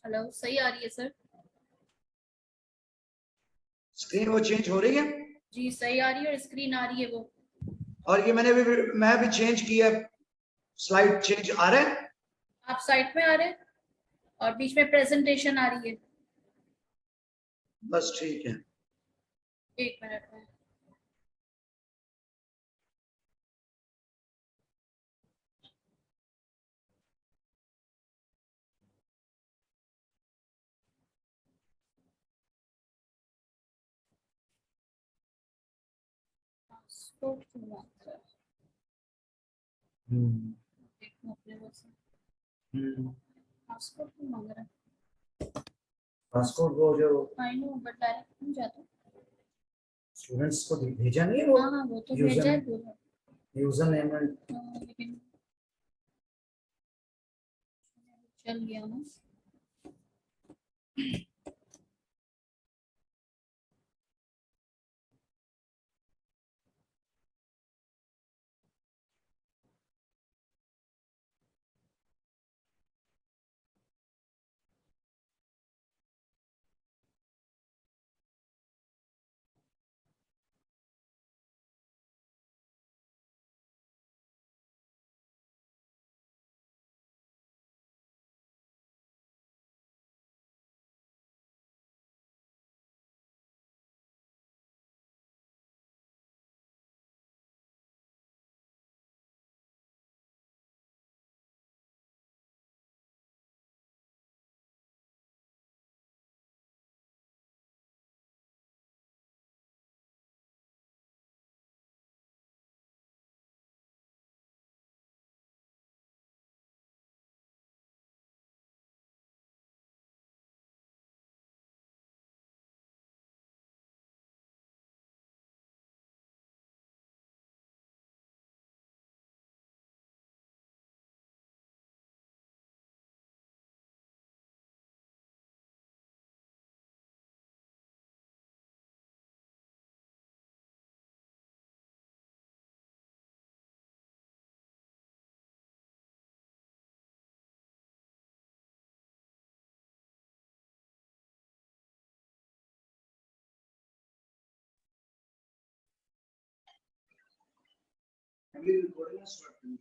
Hello, सही आ रही है सर? स्क्रीन वो चेंज हो रही है? जी सही आ रही है और स्क्रीन आ रही है वो। और ये मैं भी चेंज किया, स्लाइड चेंज आ रहा है। आप साइट में आ रहे हैं और बीच में प्रेजेंटेशन आ रही है। बस ठीक है। एक मिनट में। पासपोर्ट क्यों मांग रहा है? देखो अपने वो से पासपोर्ट क्यों मांग रहा है? पासपोर्ट वो जो आई नो बट डायरेक्ट नहीं जाता। स्टूडेंट्स को भेजा नहीं है वो। हाँ वो तो भेजा है पूरा। यूजर नेम एंड लेकिन चल गया ना। रिकॉर्डिंग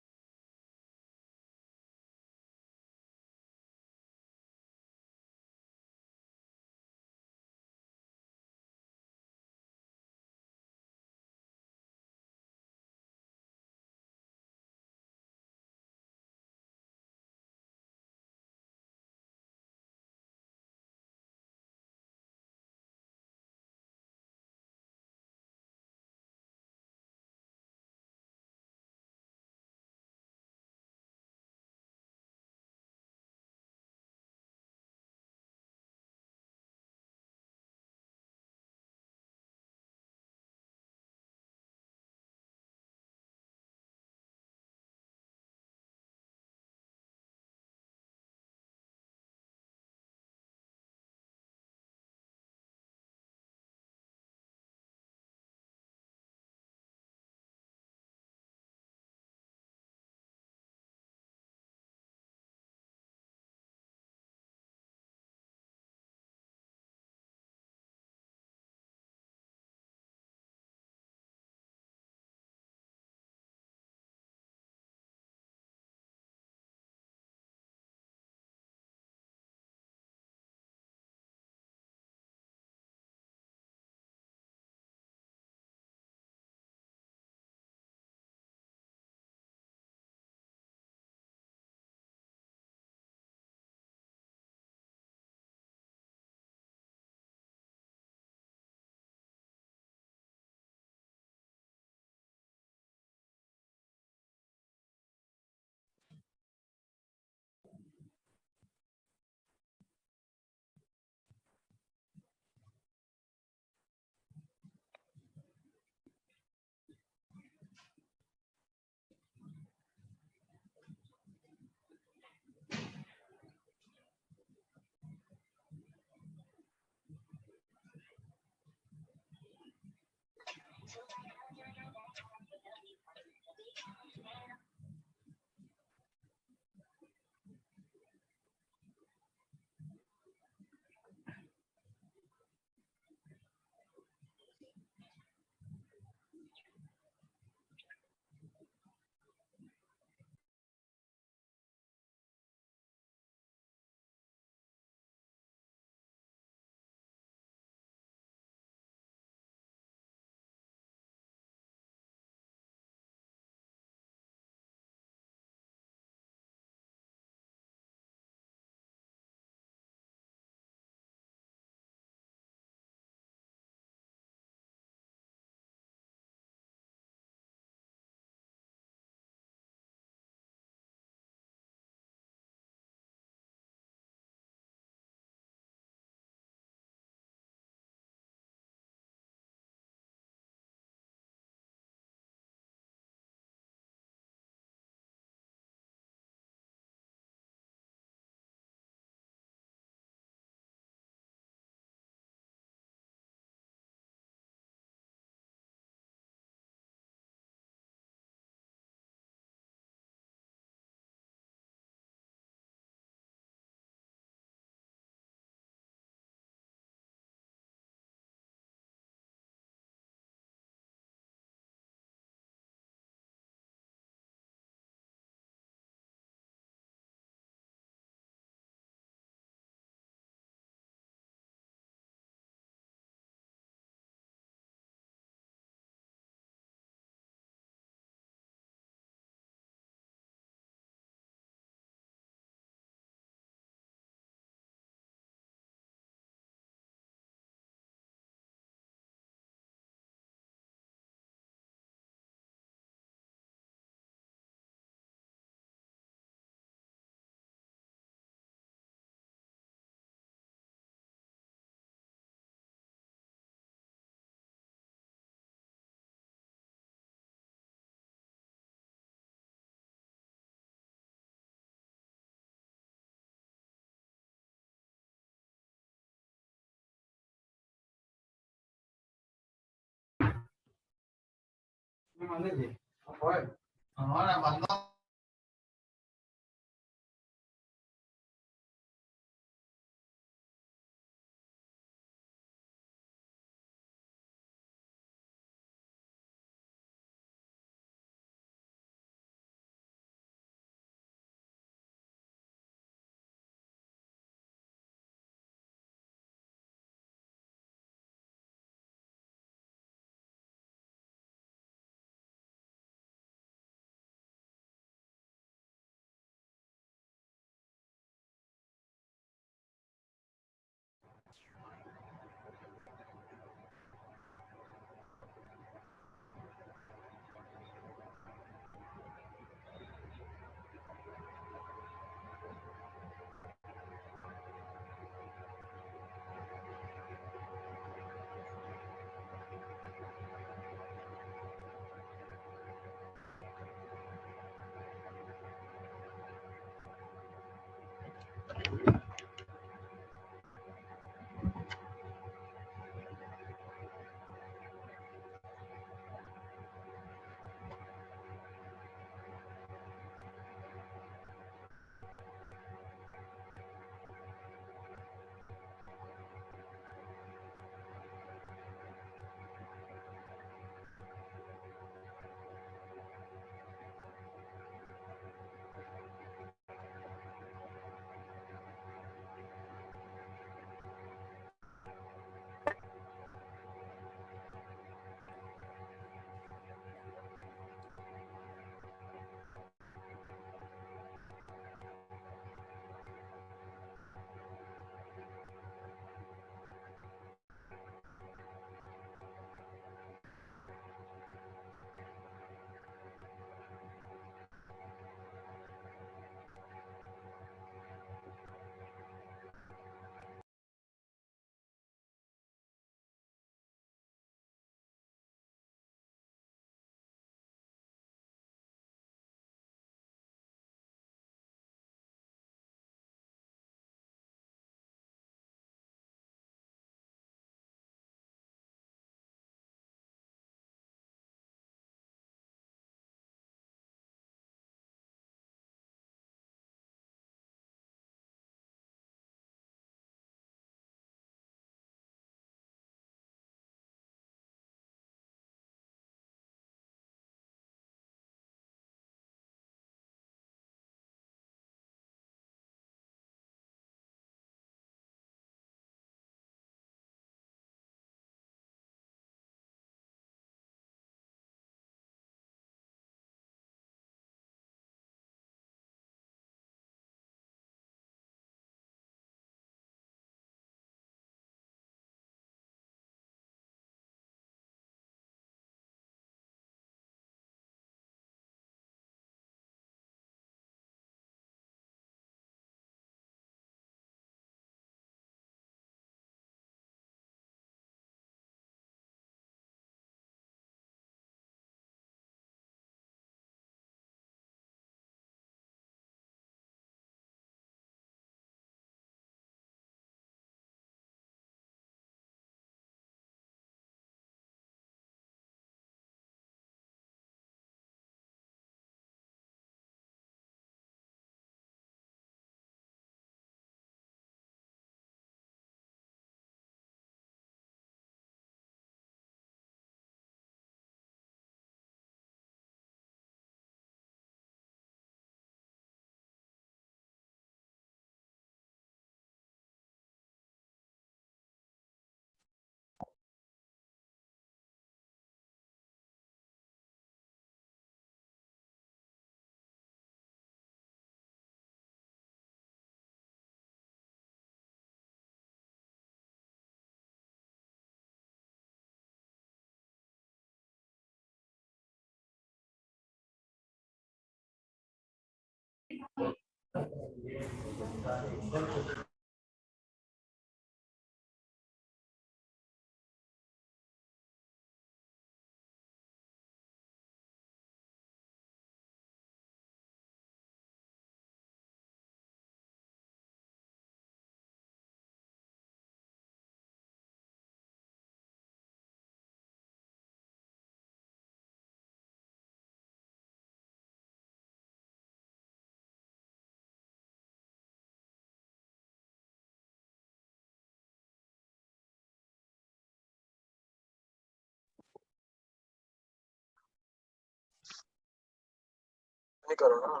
नहीं करो ना।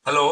Hello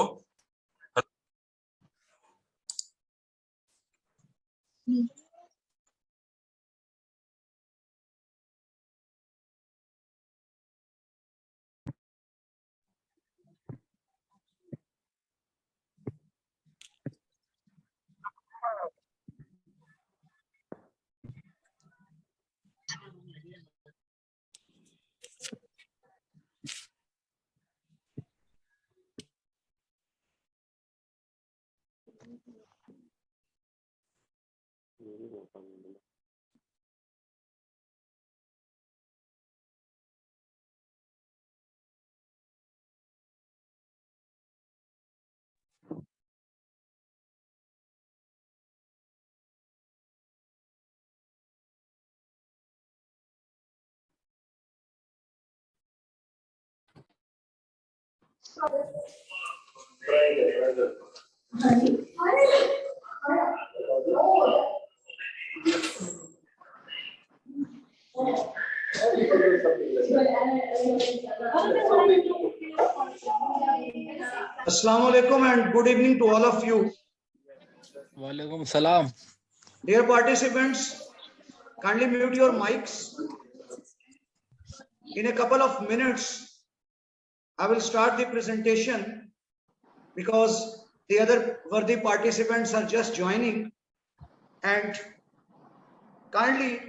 Assalamu alaikum and good evening to all of you. Walaikum salam. Dear participants, kindly mute your mics. In a couple of minutes, I will start the presentation because the other worthy participants are just joining, and kindly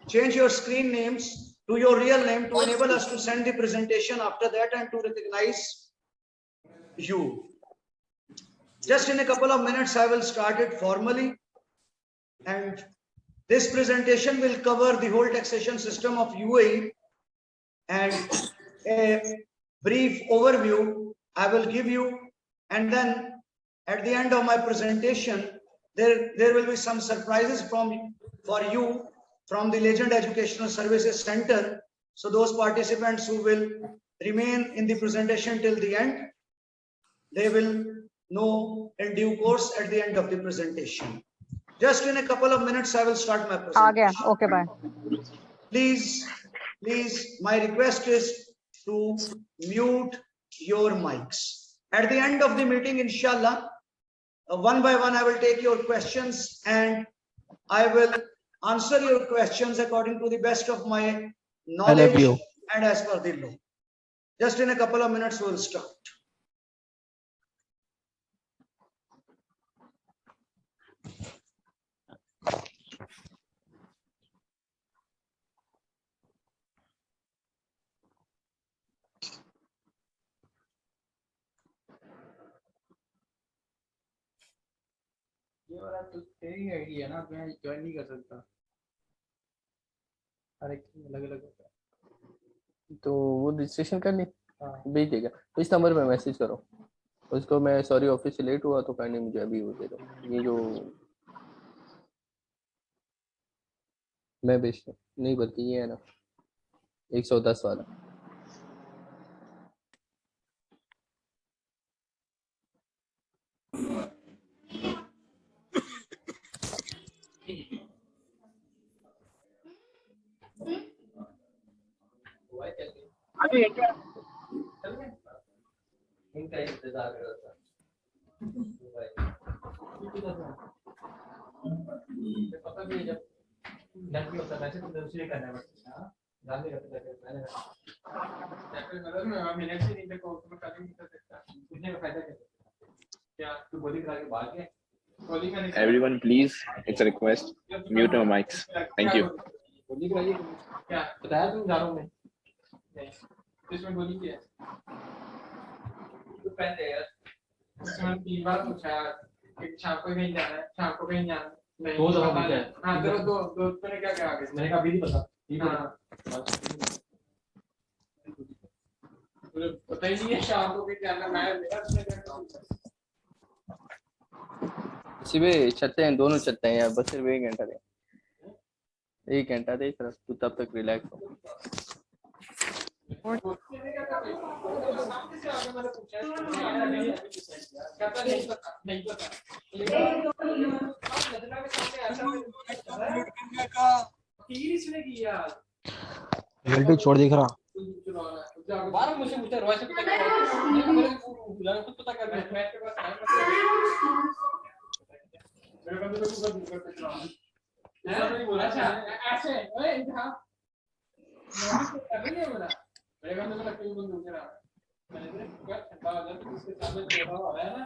change your screen names to your real name to enable us to send the presentation after that and to recognize you. Just in a couple of minutes, I will start it formally, and this presentation will cover the whole taxation system of UAE, and a brief overview I will give you, and then at the end of my presentation, there will be some surprises for you from the Legend Educational Services Center. So those participants who will remain in the presentation till the end, they will know in due course at the end of the presentation. Just in a couple of minutes, I will start my presentation. Okay, bye. Please, my request is to mute your mics. At the end of the meeting, inshallah, one by one, I will take your questions and I will answer your questions according to the best of my knowledge and as per the law. Just in a couple of minutes, we will start. तो तेरी ID है ना, मैं join नहीं कर सकता। हर एक अलग अलग होता है। तो वो रजिस्ट्रेशन कर ली। हाँ भेज देगा, तो इस नंबर पे मैसेज करो उसको। मैं सॉरी ऑफिस से लेट हुआ तो कहने मुझे अभी वो दे दो। ये जो मैं बेचता नहीं, बल्कि ये है ना 110 वाला। इनका इंतजार कर रहा था। पता भी है, जब लड़की होता है वैसे तो दूसरे करना पड़ता है। गाली करते रहते हैं। टैकल मतलब मैं मिनट से नहीं देखो तो मैं कभी नहीं कर सकता। उसने का फायदा क्या? क्या तू बोली करा के भाग गया? बोली का नहीं। Everyone, please, it's a request. Mute your mics. Thank you. बोली कराइए क्या बताया तुम जा रहा हूँ मैं। नहीं इसमें बोली क्या तो पहले यार इसमें 3 बार पूछा कि शाम को कहीं जाना है, शाम को कहीं जाना है। 2 दफा पूछा है। हाँ दो तूने क्या कहा? मैंने कहा अभी नहीं पता। हाँ पता ही नहीं है शाम को कहीं जाना। मैं सुबह चलते हैं, दोनों चलते हैं यार, बस सिर्फ 1 घंटा दे। 1 घंटा दे सिर्फ, तू तब तक रिलैक्स हो। गलती छोड़ दिख रहा। बारह मुझसे पूछा रोहित से पता क्या मेरे को खुद पता कर मैच के पास मेरे बंदे को गूगल कर सकता हूं। नहीं बोला अच्छा ऐसे ओए हां मैं नहीं बोला मेरे बंदे को लगता है बंदूक के रहा मैंने क्या ठंडा हो जाता है इसके सामने जोड़ा हो रहा है ना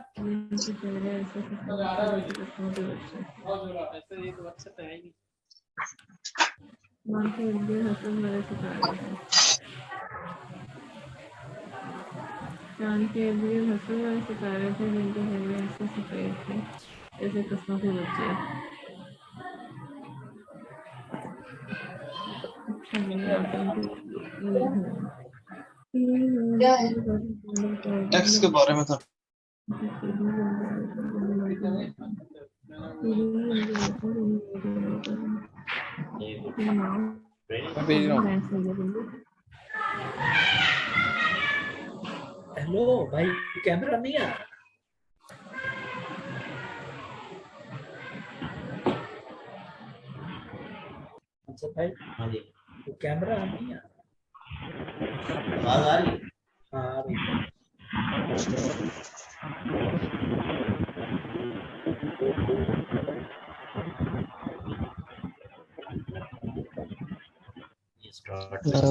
तो आ रहा है बहुत जोड़ा ऐसे ये तो अच्छा तो है ही नहीं। मान के इंडियन हसल मेरे सितारे थे चांद के इंडियन हसल मेरे सितारे थे जिनके हेरे ऐसे सफेद थे जैसे किस्मों के बच्चे। अच्छा नहीं आता टैक्स के बारे में था। हेलो भाई, कैमरा नहीं आ रहा। अच्छा भाई, हाँ जी, तो कैमरा नहीं आ रहा। आवाज आ रही? हाँ आ रही है।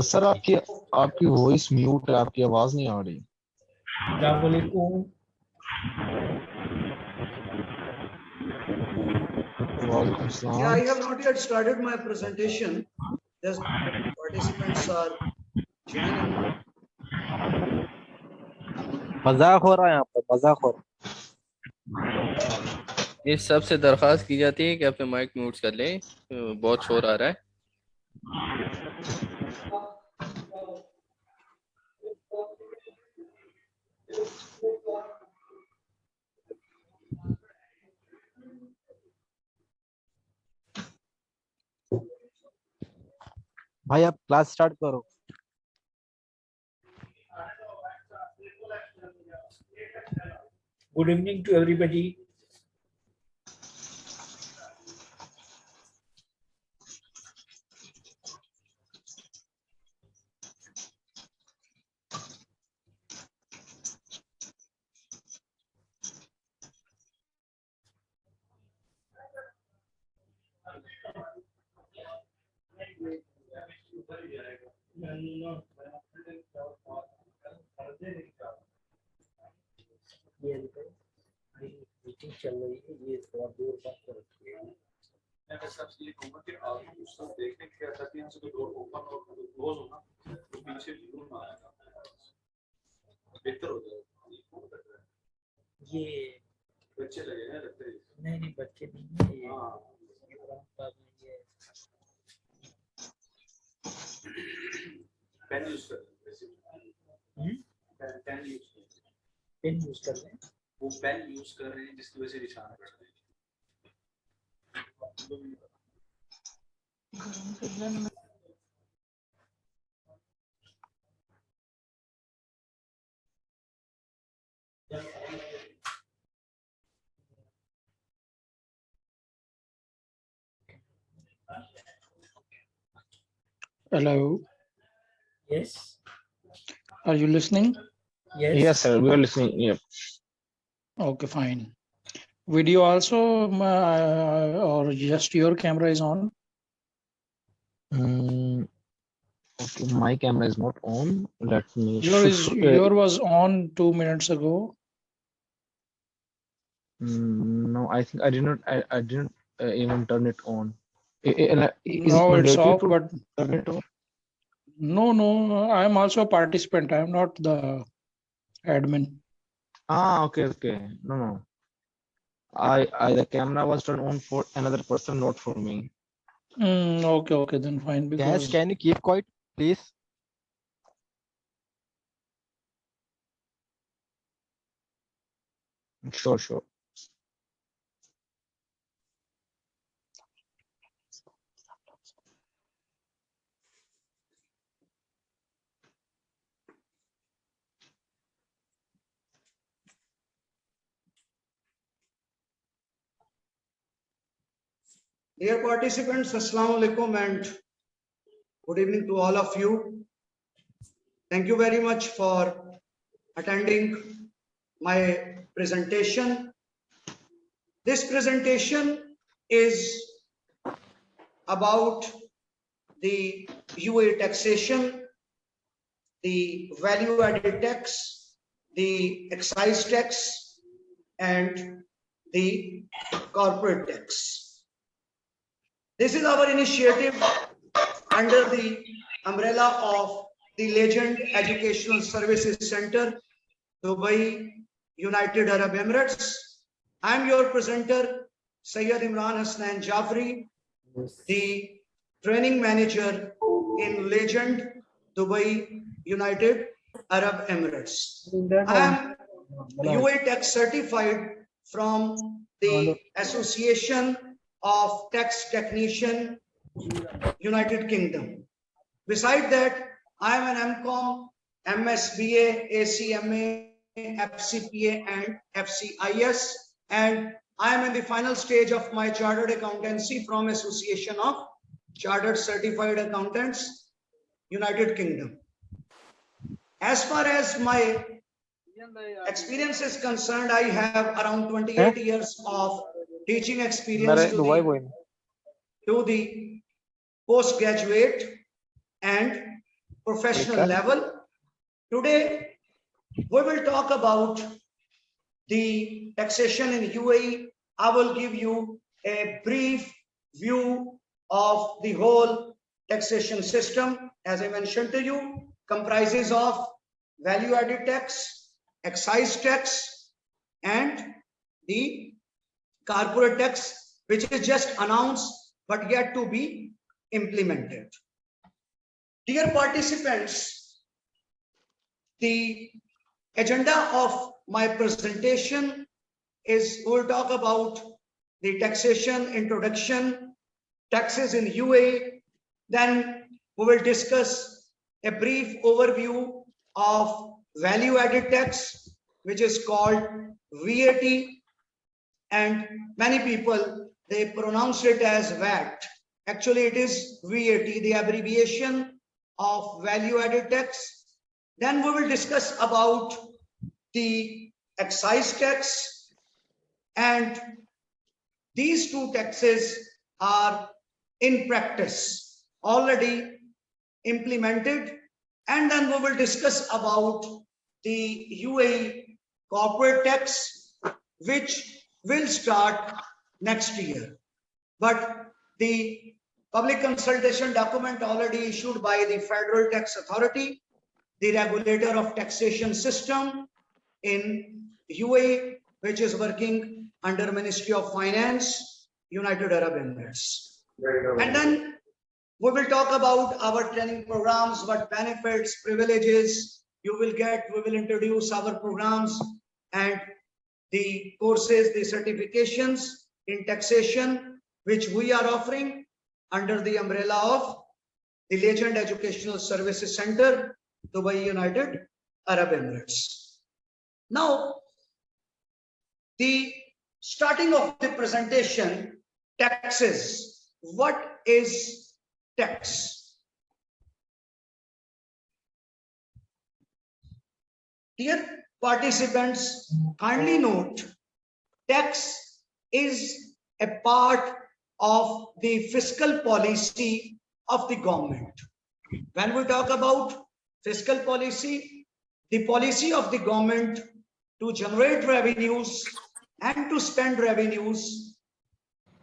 सर आपकी आपकी वॉइस म्यूट है, आपकी आवाज नहीं आ रही। अस्सलाम वालेकुम। वालेकुम Yeah, I सलाम। have not yet started my presentation. Just participants are joining. मजाक हो रहा है यहाँ पर, मजाक हो रहा इस सब से दरख्वास्त की जाती है कि अपने माइक म्यूट कर लें, बहुत शोर आ रहा है। भाई आप क्लास स्टार्ट करो। Good evening to everybody. Meeting चल रही है, ये थोड़ा दूर बात कर रखी है। मैं बस आपसे ये कहूंगा कि आप उस सब देखने की क्या करते हैं, तो डोर ओपन और क्लोज होना तो पीछे व्यू ना आएगा, बेहतर हो जाएगा। ये अच्छे लगेगा लगता है। नहीं बच्चे नहीं है ये ये पेन यूज कर पेन यूज कर पेन यूज कर लें वो पेन यूज कर रहे हैं जिसकी वजह से निशान पड़ रहे हैं। Hello, yes are you listening? Yes, sir. We are listening. Yep. Okay, fine. Video also, or just your camera is on? Okay, my camera is not on. Let me. Your was on 2 minutes ago. No, I think I did not. I didn't even turn it on. Is No, it it's mandatory off, to but turn it on? no, I'm also a participant. I'm not the admin. Okay. No. I the camera was turned on for another person, not for me. Okay, then fine. Guys, Because can you keep quiet, please? Sure. Dear participants, Assalamu alaikum and good evening to all of you. Thank you very much for attending my presentation. This presentation is about the UAE taxation, the value-added tax, the excise tax, and the corporate tax. This is our initiative under the umbrella of the Legend Educational Services Center, Dubai, United Arab Emirates. I am your presenter, Sayyid Imran Hassan Jafri, the training manager in Legend, Dubai, United Arab Emirates. I am UAE tax certified from the Association of Tax Technician, United Kingdom. Beside that, I am an MCOM, MSBA, ACMA, FCPA, and FCIS, and I am in the final stage of my chartered accountancy from Association of Chartered Certified Accountants, United Kingdom. As far as my experience is concerned, I have around 28 years of teaching experience to the postgraduate and professional level. Today, we will talk about the taxation in UAE. I will give you a brief view of the whole taxation system. As I mentioned to you, comprises of value-added tax, excise tax, and the corporate tax, which is just announced but yet to be implemented. Dear participants, the agenda of my presentation is we'll talk about the taxation introduction, taxes in UAE. Then we will discuss a brief overview of value-added tax, which is called VAT, and many people, they pronounce it as VAT. Actually, it is VAT, the abbreviation of value-added tax. Then we will discuss about the excise tax, and these two taxes are in practice already implemented. And then we will discuss about the UAE corporate tax, which will start next year. But the public consultation document already issued by the Federal Tax Authority, the regulator of taxation system in UAE, which is working under Ministry of Finance, United Arab Emirates. And then we will talk about our training programs, what benefits, privileges you will get. We will introduce our programs and the courses, the certifications in taxation, which we are offering under the umbrella of the Legend Educational Services Center, Dubai, United Arab Emirates. Now, the starting of the presentation, taxes. What is tax? Dear participants, kindly note, tax is a part of the fiscal policy of the government. When we talk about fiscal policy, the policy of the government to generate revenues and to spend revenues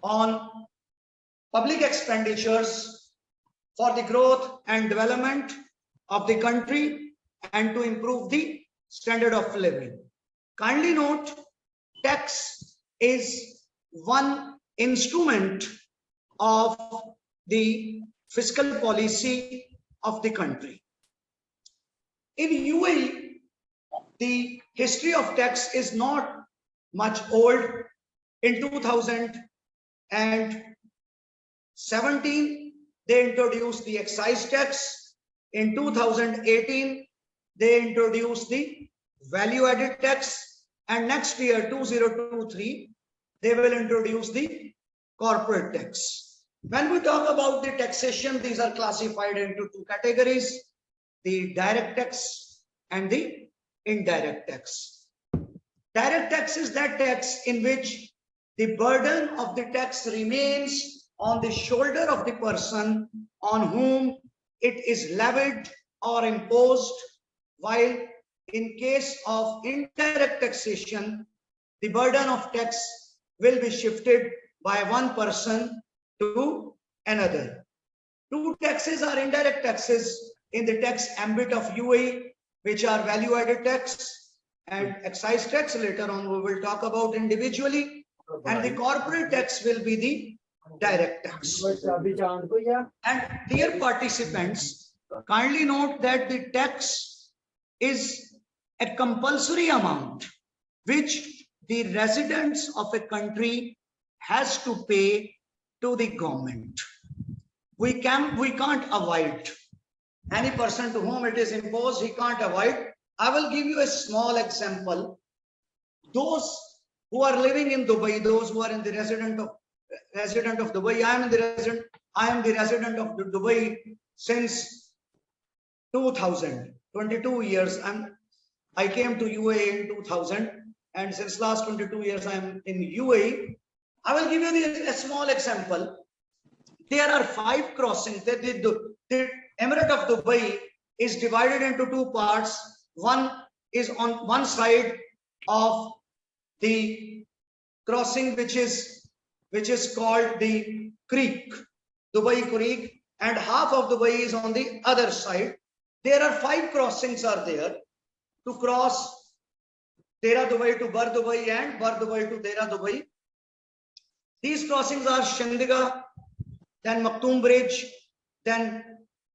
on public expenditures for the growth and development of the country and to improve the standard of living. Kindly note, tax is one instrument of the fiscal policy of the country. In UAE, the history of tax is not much old. In 2017, they introduced the excise tax. In 2018, they introduced the value-added tax. And next year, 2023, they will introduce the corporate tax. When we talk about the taxation, these are classified into two categories: the direct tax and the indirect tax. Direct tax is that tax in which the burden of the tax remains on the shoulder of the person on whom it is levied or imposed, while in case of indirect taxation, the burden of tax will be shifted by one person to another. Two taxes are indirect taxes in the tax ambit of UAE, which are value-added tax and excise tax. Later on, we will talk about individually. And the corporate tax will be the direct tax. And dear participants, kindly note that the tax is a compulsory amount which the residents of a country has to pay to the government. We can't avoid. Any person to whom it is imposed, he can't avoid. I will give you a small example. Those who are living in Dubai, those who are in the resident of Dubai, I am the resident of Dubai since 2000, 22 years. I came to UAE in 2000, and since last 22 years I am in UAE. I will give you a small example. There are 5 crossings. The Emirate of Dubai is divided into 2 parts. One is on one side of the crossing, which is called the Creek, Dubai Creek, and half of Dubai is on the other side. There are 5 crossings are there to cross Dera Dubai to Bar Dubai and Bar Dubai to Dera Dubai. These crossings are Shandiga, then Maktoum Bridge, then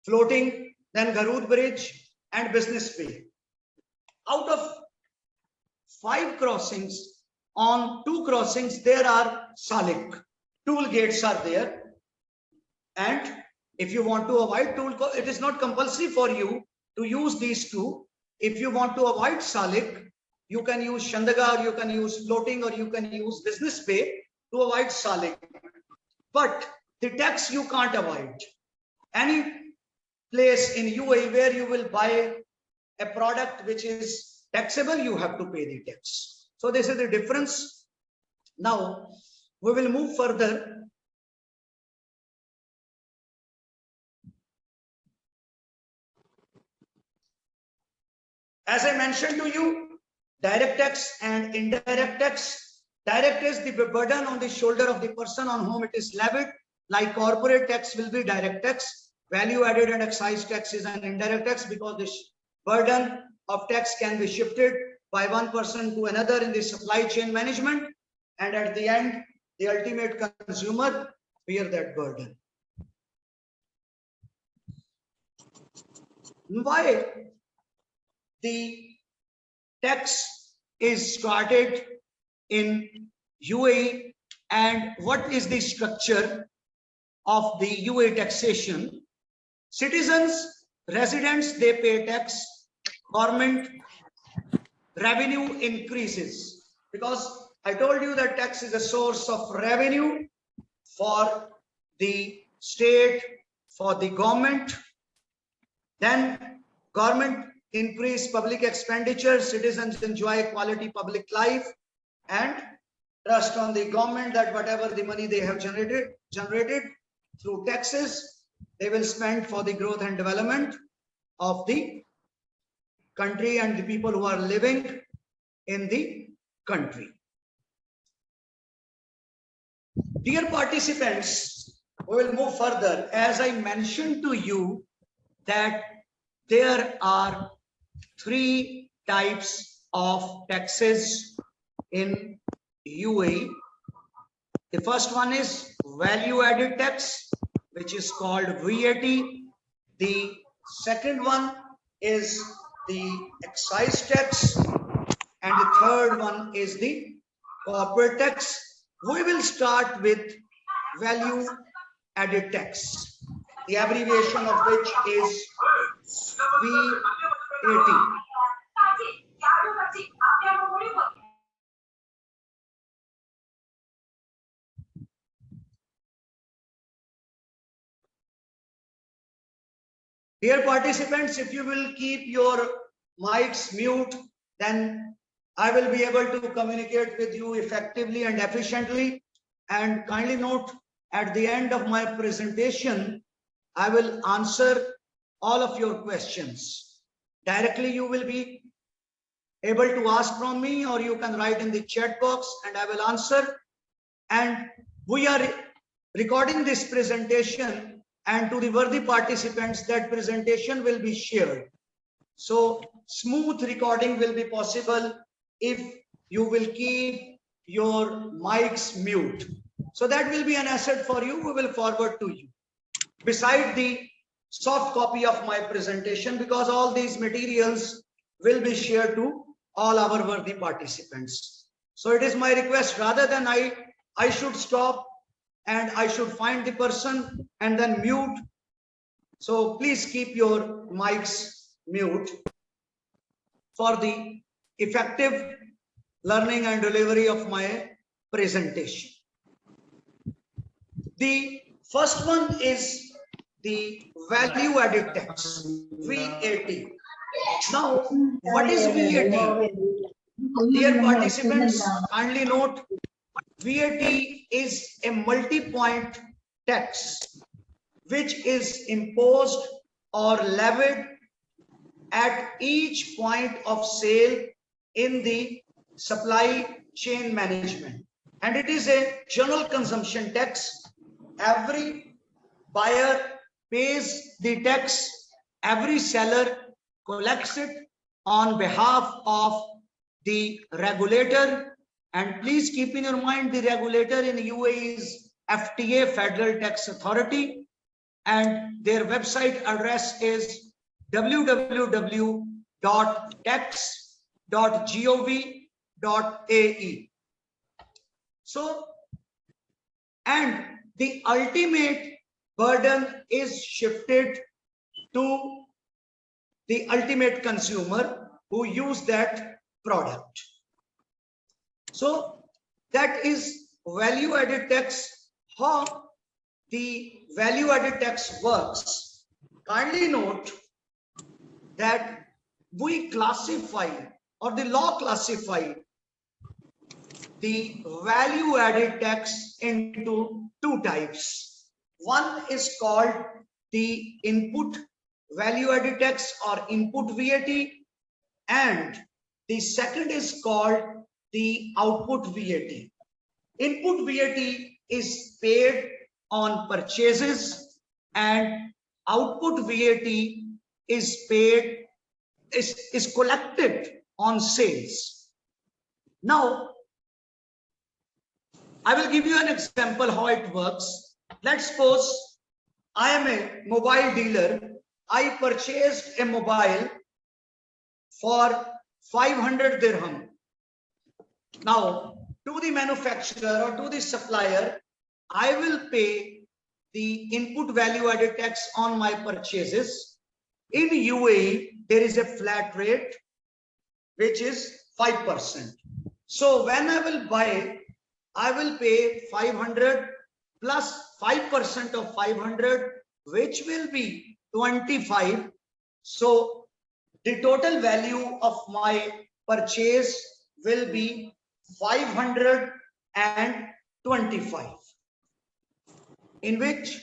Floating, then Garud Bridge, and Business Bay. Out of 5 crossings, on 2 crossings there are Salik. Toll gates are there, and if you want to avoid toll, it is not compulsory for you to use these 2. If you want to avoid Salik, you can use Shandaga, or you can use Floating, or you can use Business Bay to avoid Salik. But the tax you can't avoid. Any place in UAE where you will buy a product which is taxable, you have to pay the tax. So this is the difference. Now we will move further. As I mentioned to you, direct tax and indirect tax. Direct is the burden on the shoulder of the person on whom it is levied, like corporate tax will be direct tax. Value added and excise tax is an indirect tax, because the burden of tax can be shifted by one person to another in the supply chain management. and at the end, the ultimate consumer bear that burden. Why the tax is started in UAE and what is the structure of the UAE taxation? Citizens, residents, they pay tax. Government revenue increases because I told you that tax is a source of revenue for the state, for the government. Then government increase public expenditure, citizens enjoy quality public life and trust on the government that whatever the money they have generated through taxes, they will spend for the growth and development of the country and the people who are living in the country. Dear participants, we will move further. As I mentioned to you that there are 3 types of taxes in UAE. The first one is value added tax, which is called VAT. The second one is the excise tax, and the third one is the corporate tax. We will start with value added tax, the abbreviation of which is VAT. Dear participants, if you will keep your mics mute, then I will be able to communicate with you effectively and efficiently. And kindly note, at the end of my presentation, I will answer all of your questions. Directly you will be able to ask from me, or you can write in the chat box and I will answer. And we are recording this presentation, and to the worthy participants, that presentation will be shared. So smooth recording will be possible if you will keep your mics mute. So that will be an asset for you. We will forward to you beside the soft copy of my presentation, because all these materials will be shared to all our worthy participants. So it is my request, rather than I should stop and I should find the person and then mute. So please keep your mics mute for the effective learning and delivery of my presentation. The first one is the value added tax, VAT. Now, what is VAT? Dear participants, kindly note, VAT is a multi-point tax which is imposed or levied at each point of sale in the supply chain management. And it is a general consumption tax. Every buyer pays the tax, every seller collects it on behalf of the regulator. And please keep in your mind, the regulator in UAE is FTA, Federal Tax Authority, and their website address is www.tax.gov.ae. So, and the ultimate burden is shifted to the ultimate consumer who use that product. So that is value added tax. How the value added tax works? Kindly note that we classify, or the law classified, the value added tax into 2 types. One is called the input value added tax, or input VAT, and the second is called the output VAT. Input VAT is paid on purchases, and output VAT is paid, is collected on sales. Now, I will give you an example how it works. Let's suppose I am a mobile dealer. I purchased a mobile for 500 dirham. Now, to the manufacturer or to the supplier, I will pay the input value added tax on my purchases. In UAE, there is a flat rate, which is 5%. So when I will buy, I will pay 500 plus 5% of 500, which will be 25. So the total value of my purchase will be 525, in which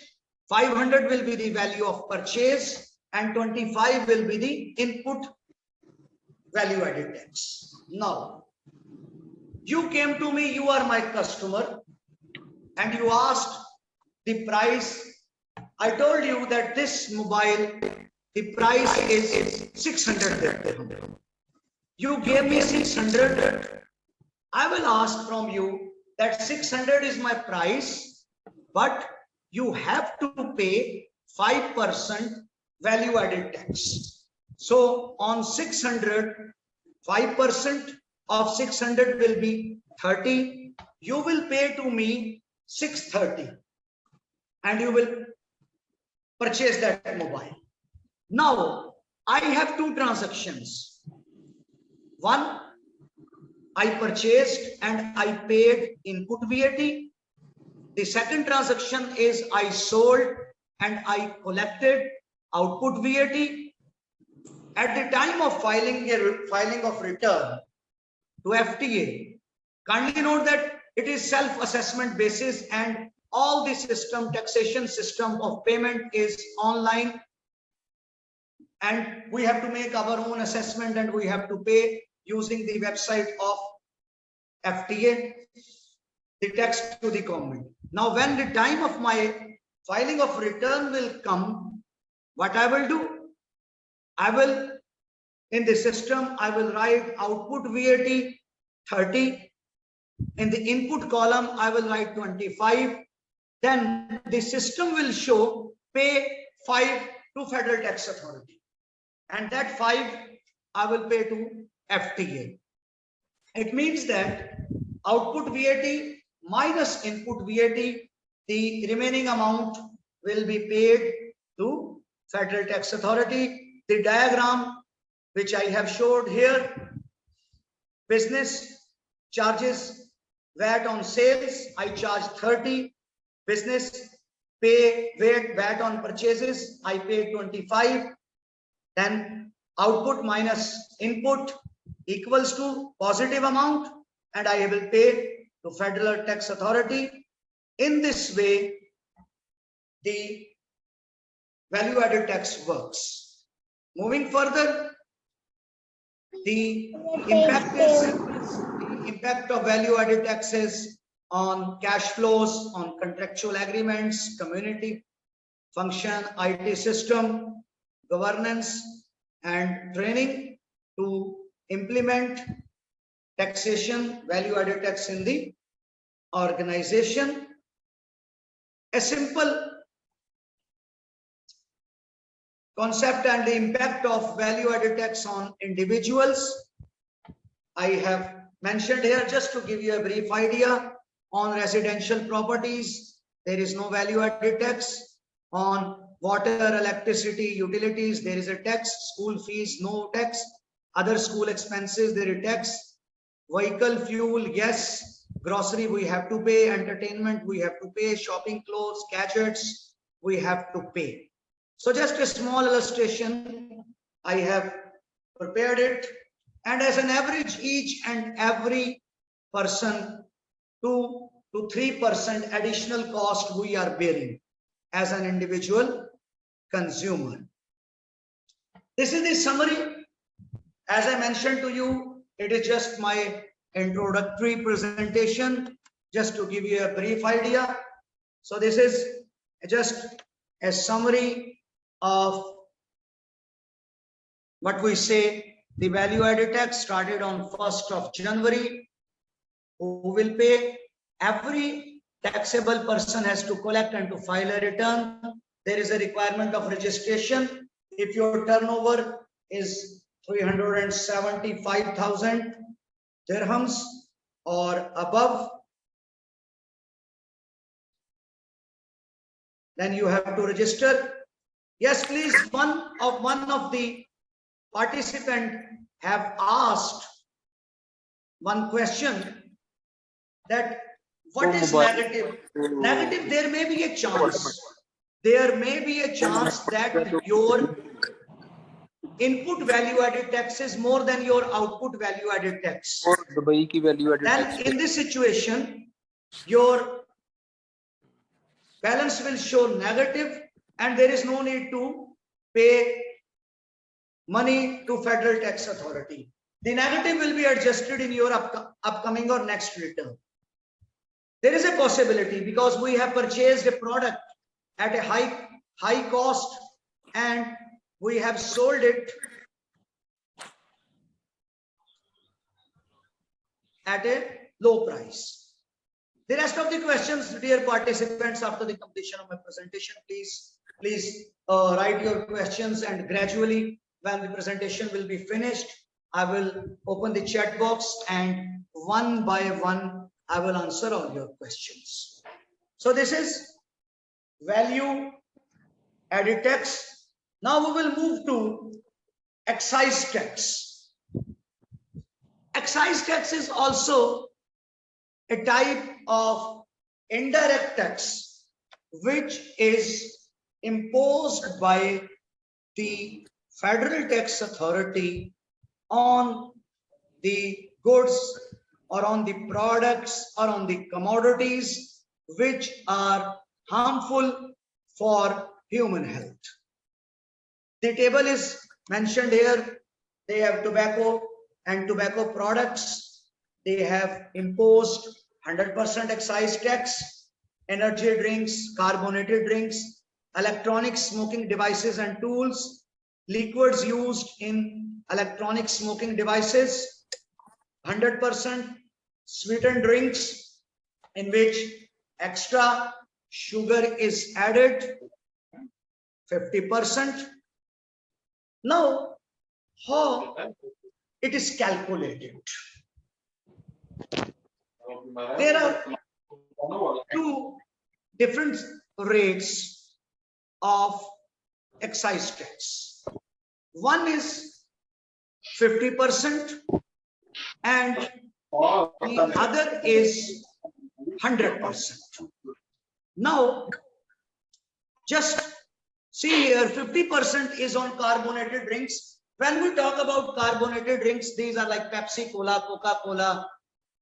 500 will be the value of purchase and 25 will be the input value added tax. Now, you came to me, you are my customer, and you asked the price. I told you that this mobile, the price is 600 dirham. You gave me 600. I will ask from you that 600 is my price, but you have to pay 5% value added tax. So on 600, 5% of 600 will be 30. You will pay to me 630 and you will purchase that mobile. Now, I have two transactions. One, I purchased and I paid input VAT. The second transaction is I sold and I collected output VAT. At the time of filing of return to FTA, kindly note that it is self-assessment basis and all the system, taxation system of payment is online, and we have to make our own assessment and we have to pay using the website of FTA, the tax to the government. Now, when the time of my filing of return will come, what I will do? I will, in the system, I will write output VAT 30. In the input column, I will write 25. Then the system will show pay 5 to Federal Tax Authority. And that 5 I will pay to FTA. It means that output VAT minus input VAT, the remaining amount will be paid to Federal Tax Authority. The diagram which I have showed here, business charges VAT on sales, I charge 30. Business pay VAT on purchases, I pay 25. Then output minus input equals to positive amount and I will pay to Federal Tax Authority. In this way, the value added tax works. Moving further, the impact of value added taxes on cash flows, on contractual agreements, community function, IT system, governance, and training to implement taxation, value added tax in the organization. A simple concept and the impact of value added tax on individuals I have mentioned here just to give you a brief idea. On residential properties, there is no value added tax. On water, electricity, utilities, there is a tax. School fees, no tax. Other school expenses, there is tax. Vehicle, fuel, gas, grocery, we have to pay. Entertainment, we have to pay. Shopping, clothes, gadgets, we have to pay. So just a small illustration, I have prepared it. And as an average, each and every person 2 to 3% additional cost we are bearing as an individual consumer. This is the summary. As I mentioned to you, it is just my introductory presentation, just to give you a brief idea. So this is just a summary of what we say. The value added tax started on 1st of January. Who will pay? every taxable person has to collect and to file a return. There is a requirement of registration. If your turnover is 375,000 dirhams or above, then you have to register. Yes, please. One of the participant have asked one question, that what is negative? Negative, there may be a chance. There may be a chance that your input value added tax is more than your output value added tax. Then in this situation, your balance will show negative and there is no need to pay money to Federal Tax Authority. The negative will be adjusted in your upcoming or next return. There is a possibility because we have purchased a product at a high cost and we have sold it at a low price. The rest of the questions, dear participants, after the completion of my presentation, please write your questions, and gradually when the presentation will be finished, I will open the chat box and one by one I will answer all your questions. So this is value added tax. Now we will move to excise tax. Excise tax is also a type of indirect tax which is imposed by the Federal Tax Authority on the goods or on the products or on the commodities which are harmful for human health. The table is mentioned here. They have tobacco and tobacco products. They have imposed 100% excise tax, energy drinks, carbonated drinks, electronic smoking devices and tools, liquids used in electronic smoking devices, 100% sweetened drinks in which extra sugar is added, 50%. Now, how it is calculated? There are two different rates of excise tax. One is 50% and the other is 100%. Now, just see here, 50% is on carbonated drinks. When we talk about carbonated drinks, these are like Pepsi, Cola, Coca-Cola,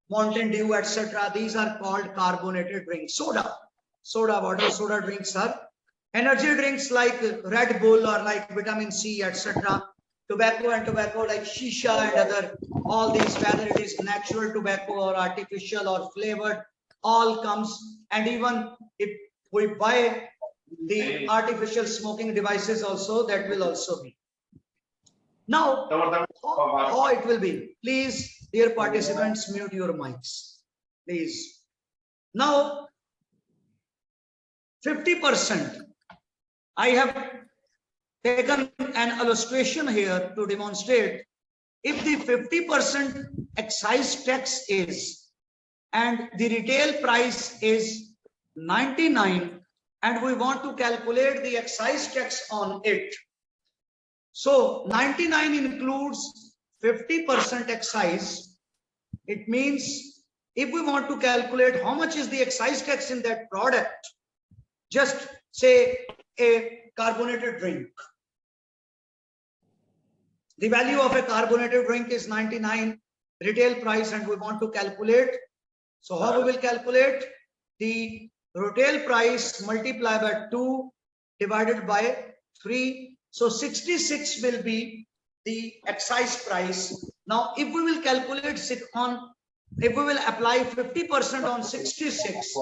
Mountain Dew, etc. These are called carbonated drinks. Soda water, soda drinks are energy drinks like Red Bull or like vitamin C, etc. Tobacco and tobacco like shisha and other, all these, whether it is natural tobacco or artificial or flavored, all comes. And even if we buy the artificial smoking devices also, that will also be. Now, how it will be? Please, dear participants, mute your mics, please. Now, 50%. I have taken an illustration here to demonstrate if the 50% excise tax is and the retail price is 99 and we want to calculate the excise tax on it. So 99 includes 50% excise. It means if we want to calculate how much is the excise tax in that product, just say a carbonated drink. The value of a carbonated drink is 99 retail price and we want to calculate. So how we will calculate? The retail price multiplied by 2 divided by 3. So 66 will be the excise price. Now, if we will calculate if we will apply 50% on 66,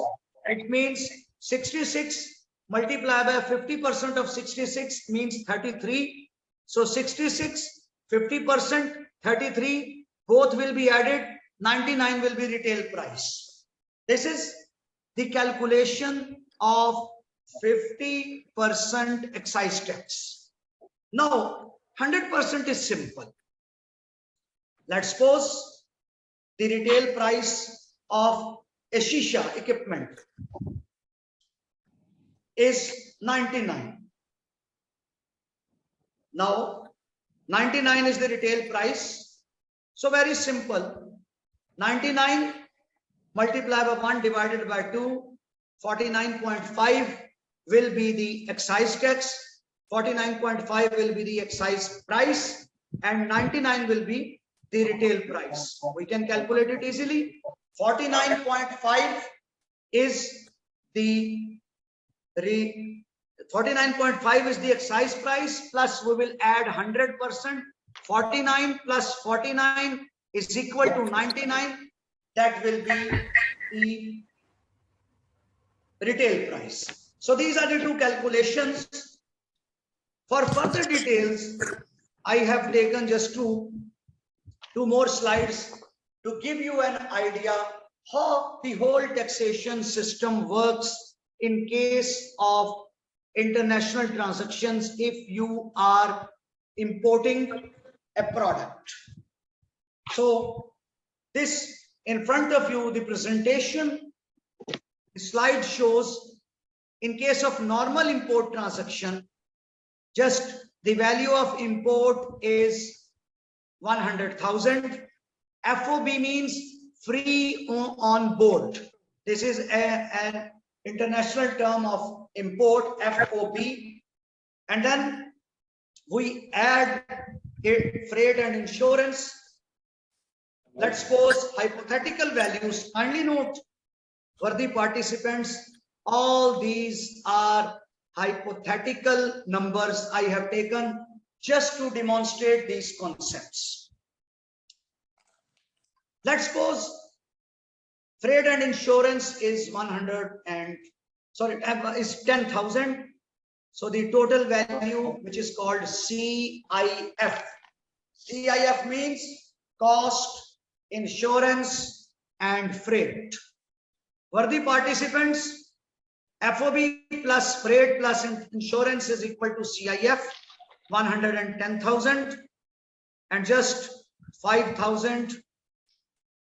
it means 66 multiplied by 50% of 66 means 33. So 66, 50%, 33, both will be added. 99 will be retail price. This is the calculation of 50% excise tax. Now, 100% is simple. Let's suppose the retail price of a shisha equipment is 99. Now, 99 is the retail price. So very simple. 99 multiplied by 1 divided by 2, 49.5 will be the excise tax, 49.5 will be the excise price, and 99 will be the retail price. We can calculate it easily. 49.5 is the 49.5 is the excise price, plus we will add 100%. 49 plus 49 is equal to 99. That will be the retail price. So these are the two calculations. For further details, I have taken just two more slides to give you an idea how the whole taxation system works in case of international transactions if you are importing a product. So this in front of you, the presentation, the slide shows in case of normal import transaction, just the value of import is 100,000. FOB means free on board. This is an international term of import, FOB. And then we add freight and insurance. Let's suppose hypothetical values. Kindly note, worthy participants, all these are hypothetical numbers I have taken just to demonstrate these concepts. Let's suppose freight and insurance is 10,000. So the total value, which is called CIF. CIF means cost, insurance, and freight. Worthy participants, FOB plus freight plus insurance is equal to CIF, 110,000, and just 5,000,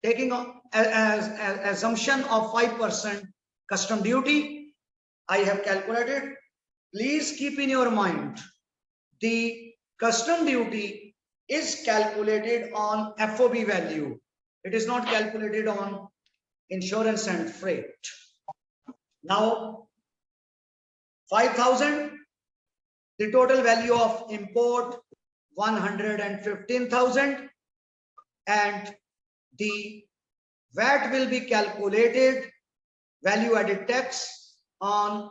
taking as assumption of 5% custom duty. I have calculated. Please keep in your mind, the custom duty is calculated on FOB value. It is not calculated on insurance and freight. Now, 5,000, the total value of import 115,000, and the VAT will be calculated, value added tax, on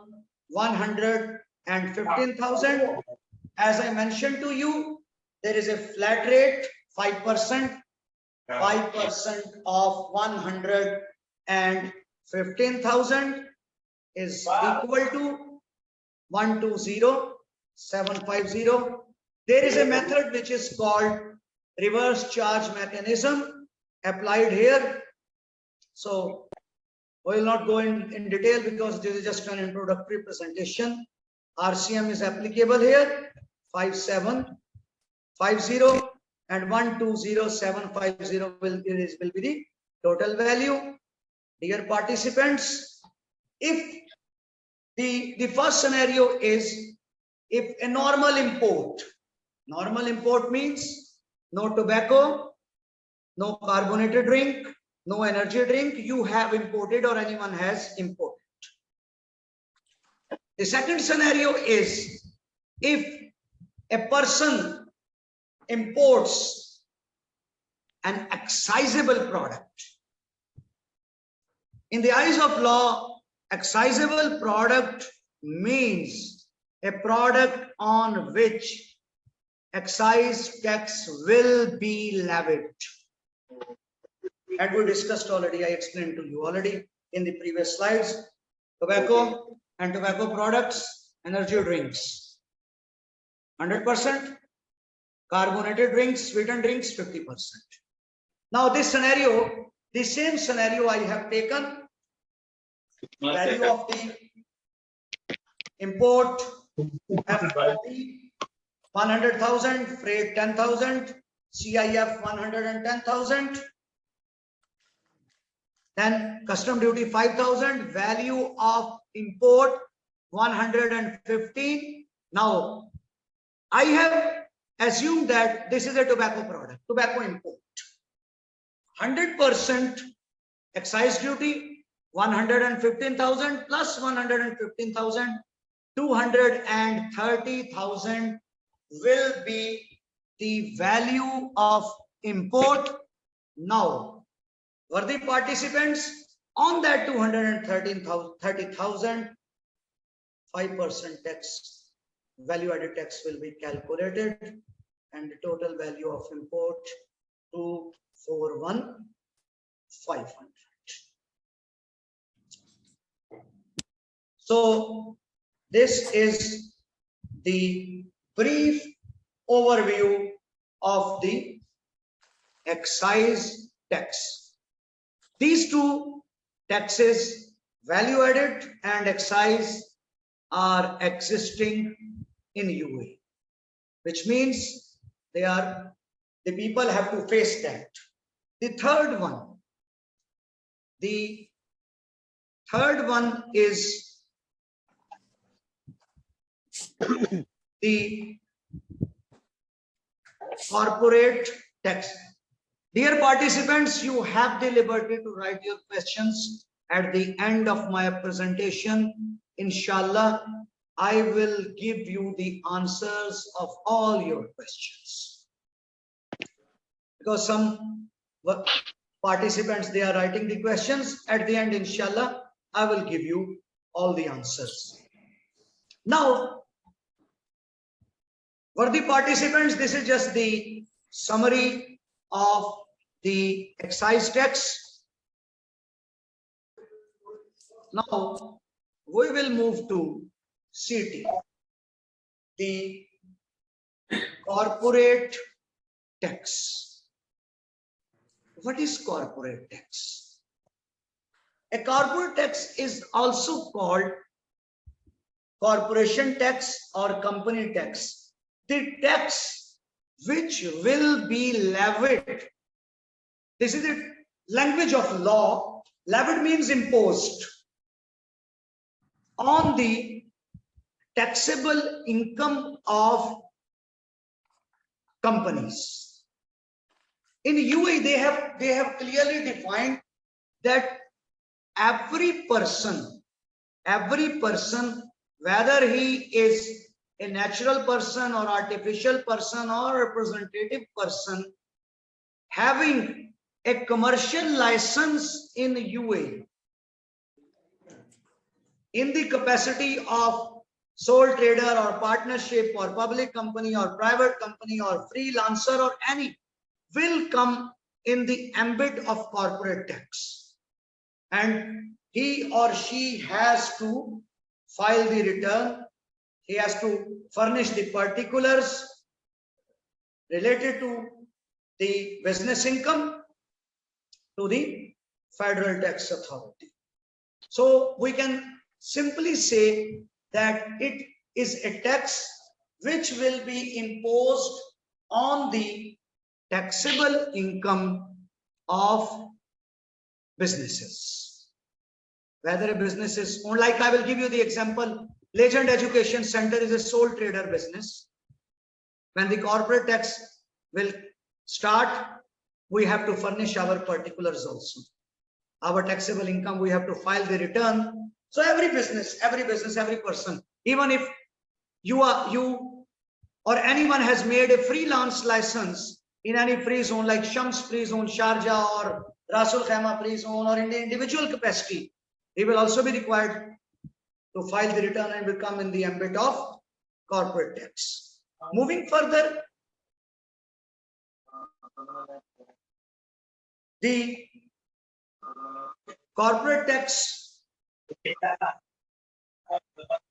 115,000. As I mentioned to you, there is a flat rate, 5%. 5% of 115,000 is equal to 120,750. There is a method which is called reverse charge mechanism applied here. So we will not go in detail because this is just an introductory presentation. RCM is applicable here, 5750 and 120,750 will be the total value. Dear participants, if the first scenario is if a normal import means no tobacco, no carbonated drink, no energy drink you have imported or anyone has imported. The second scenario is if a person imports an excisable product. In the eyes of law, excisable product means a product on which excise tax will be levied. And we discussed already, I explained to you already in the previous slides, tobacco and tobacco products, energy drinks, 100%, carbonated drinks, sweetened drinks, 50%. Now this scenario, the same scenario I have taken value of the import FOB 100,000, freight 10,000, CIF 110,000, then custom duty 5,000, value of import 115. Now, I have assumed that this is a tobacco product, tobacco import. 100% excise duty, 115,000 plus 115,000, 230,000 will be the value of import. Now, worthy participants, on that 230,000, 5% tax, value added tax will be calculated, and the total value of import 241,500. So this is the brief overview of the excise tax. These two taxes, value added and excise, are existing in UAE, which means the people have to face that. The third one is the corporate tax. Dear participants, you have the liberty to write your questions at the end of my presentation. Inshallah, I will give you the answers of all your questions. Because some participants, they are writing the questions. At the end, inshallah, I will give you all the answers. Now, worthy participants, this is just the summary of the excise tax. Now, we will move to CT, the corporate tax. What is corporate tax? A corporate tax is also called corporation tax or company tax. The tax which will be levied. This is the language of law. Levied means imposed on the taxable income of companies. In UAE, they have clearly defined that every person, whether he is a natural person or artificial person or representative person, having a commercial license in UAE, in the capacity of sole trader or partnership or public company or private company or freelancer or any, will come in the ambit of corporate tax, and he or she has to file the return. He has to furnish the particulars related to the business income to the Federal Tax Authority. So we can simply say that it is a tax which will be imposed on the taxable income of businesses. Whether a business is owned, like I will give you the example, Legend Education Center is a sole trader business. When the corporate tax will start, we have to furnish our particulars also. Our taxable income, we have to file the return. So every business, every person, even if you or anyone has made a freelance license in any free zone like Shams free zone, Sharjah or Rasul Khaimah free zone, or in the individual capacity, he will also be required to file the return and become in the ambit of corporate tax. Moving further, the corporate tax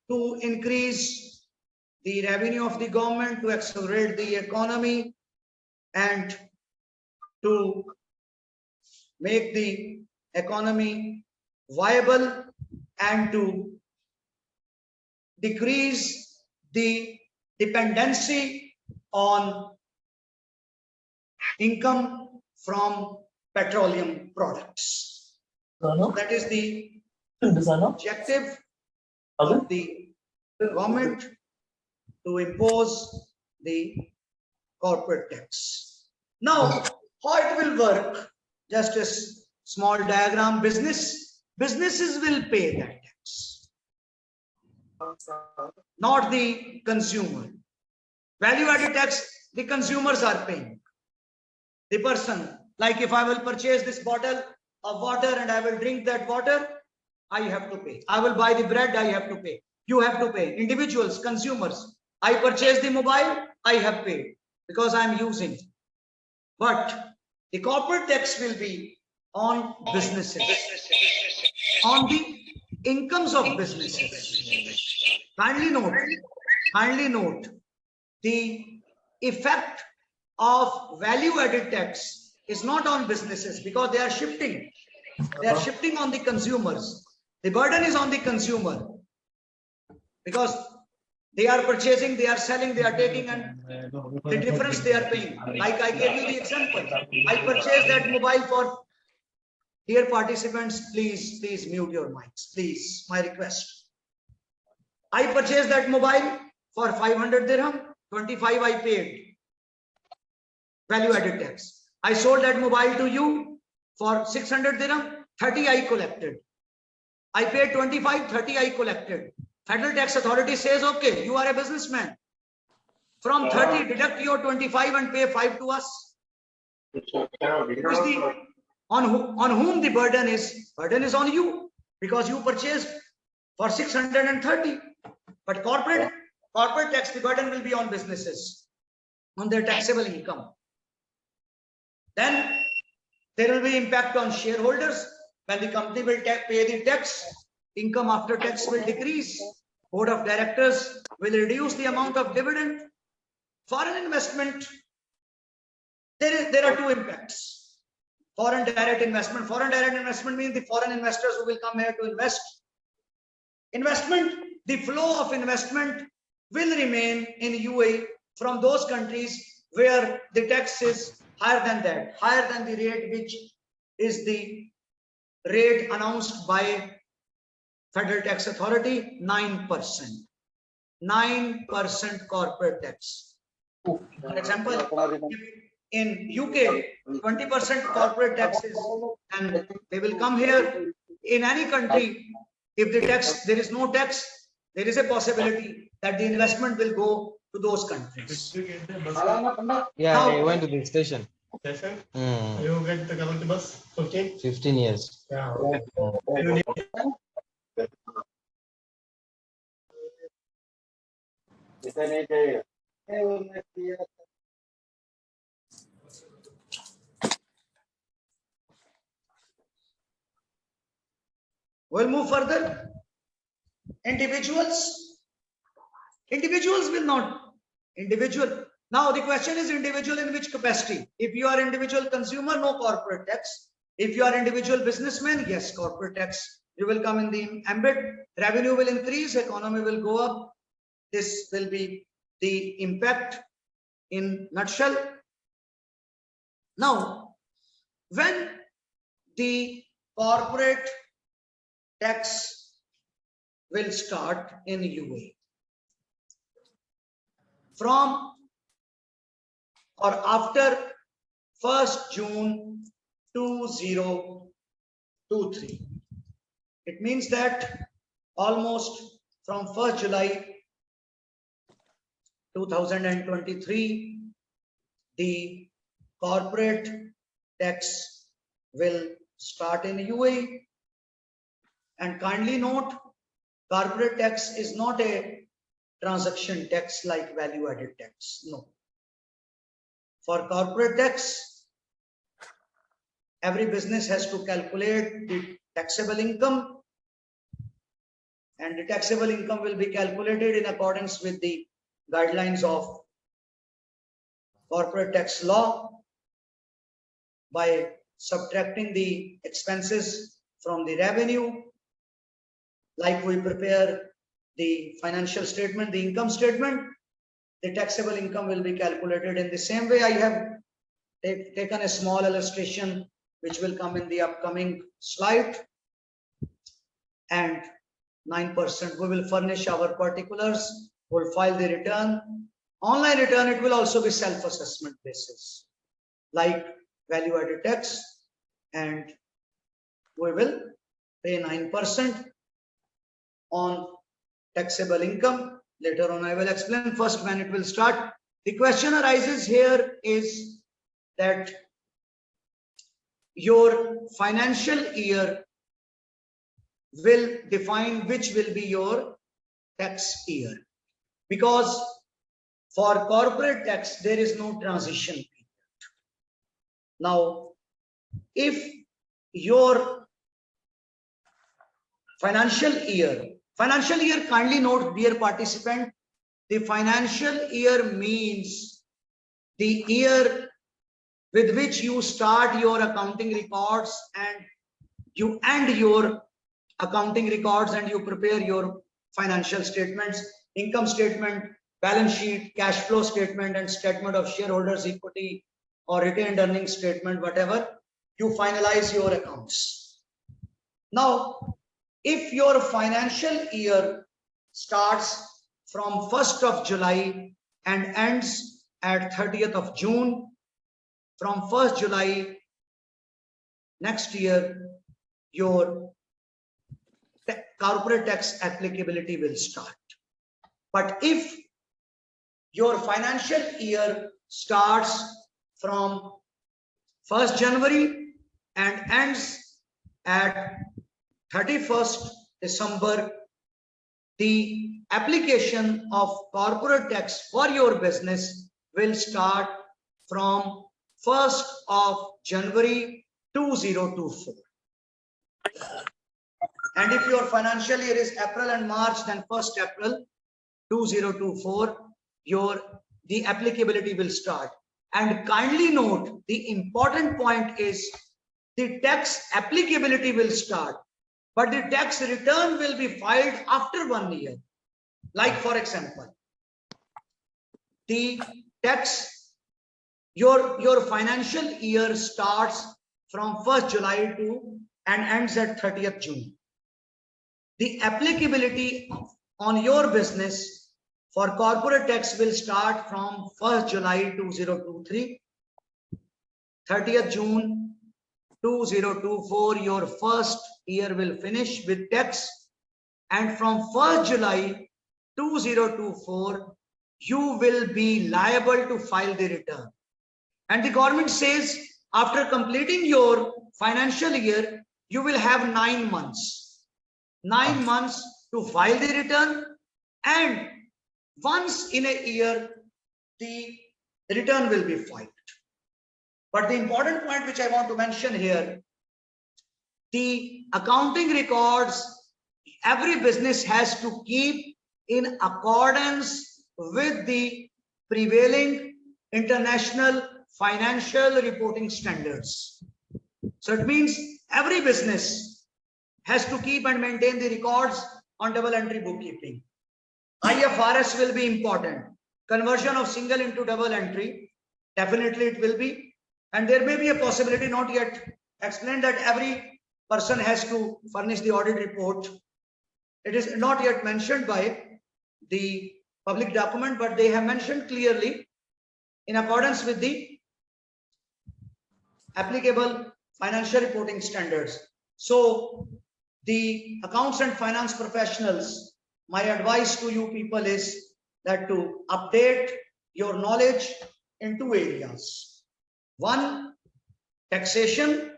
to increase the revenue of the government, to accelerate the economy, and to make the economy viable, and to decrease the dependency on income from petroleum products. So that is the objective of the government to impose the corporate tax. Now, how it will work? Just a small diagram. Businesses will pay that tax, not the consumer. Value-added tax, the consumers are paying. The person, like if I will purchase this bottle of water and I will drink that water, I have to pay. I will buy the bread, I have to pay. You have to pay. Individuals, consumers. I purchase the mobile, I have paid because I am using. But the corporate tax will be on businesses, on the incomes of businesses. Kindly note, the effect of value-added tax is not on businesses because they are shifting. They are shifting on the consumers. The burden is on the consumer because they are purchasing, they are selling, they are taking, and the difference they are paying. Like I gave you the example. I purchased that mobile for, dear participants, please mute your mics. Please, my request. I purchased that mobile for 500 dirham, 25 I paid value-added tax. I sold that mobile to you for 600 dirham, 30 I collected. I paid 25, 30 I collected. Federal Tax Authority says, okay, you are a businessman. From 30, deduct your 25 and pay 5 to us. On whom the burden is? Burden is on you because you purchased for 630. But corporate tax, the burden will be on businesses, on their taxable income. Then there will be impact on shareholders. When the company will pay the tax, income after tax will decrease. Board of directors will reduce the amount of dividend. Foreign investment, there are two impacts. Foreign direct investment. Foreign direct investment means the foreign investors who will come here to invest. Investment, the flow of investment will remain in UAE from those countries where the tax is higher than that, higher than the rate which is the rate announced by Federal Tax Authority, 9%. 9% corporate tax. For example, if in UK, 20% corporate taxes, and they will come here. In any country, if there is no tax, there is a possibility that the investment will go to those countries. Yeah, Now, I went to the station. You get the government bus? Okay. 15 years. Yeah. Okay. we'll move further. Individuals will not. Now the question is individual in which capacity? If you are individual consumer, no corporate tax. If you are individual businessman, yes, corporate tax. You will come in the ambit. Revenue will increase, economy will go up. This will be the impact in nutshell. Now, when the corporate tax will start in UAE from or after 1st June 2023. It means that almost from 1st July 2023, the corporate tax will start in UAE. And kindly note, corporate tax is not a transaction tax like value-added tax. No. For corporate tax, every business has to calculate the taxable income, and the taxable income will be calculated in accordance with the guidelines of corporate tax law by subtracting the expenses from the revenue like we prepare the financial statement, the income statement, the taxable income will be calculated in the same way. I have taken a small illustration which will come in the upcoming slide, and 9% we will furnish our particulars, we'll file the return. Online return, it will also be self-assessment basis, like value-added tax, and we will pay 9% on taxable income. Later on, I will explain first when it will start. The question arises here is that your financial year will define which will be your tax year, because for corporate tax there is no transition period. Now, if your financial year, kindly note, dear participant, the financial year means the year with which you start your accounting records and you end your accounting records and you prepare your financial statements, income statement, balance sheet, cash flow statement, and statement of shareholders' equity or retained earnings statement, whatever, you finalize your accounts. Now, if your financial year starts from 1st of July and ends at 30th of June, from 1st July next year, your corporate tax applicability will start. But if your financial year starts from 1st January and ends at 31st December, the application of corporate tax for your business will start from 1st of January 2024. And if your financial year is April and March, then 1st April 2024, the applicability will start. And kindly note, the important point is the tax applicability will start, but the tax return will be filed after 1 year. Like, for example, the tax, your financial year starts from 1st July and ends at 30th June. The applicability on your business for corporate tax will start from 1st July 2023, 30th June 2024, your first year will finish with tax, and from 1st July 2024, you will be liable to file the return. And the government says after completing your financial year, you will have 9 months. 9 months to file the return, and once in a year, the return will be filed. But the important point which I want to mention here, the accounting records, every business has to keep in accordance with the prevailing international financial reporting standards. So it means every business has to keep and maintain the records on double entry bookkeeping. IFRS will be important. Conversion of single into double entry, definitely it will be. And there may be a possibility, not yet explained, that every person has to furnish the audit report. It is not yet mentioned by the public document, but they have mentioned clearly in accordance with the applicable financial reporting standards. So the accounts and finance professionals, my advice to you people is that to update your knowledge in 2 areas. One, taxation,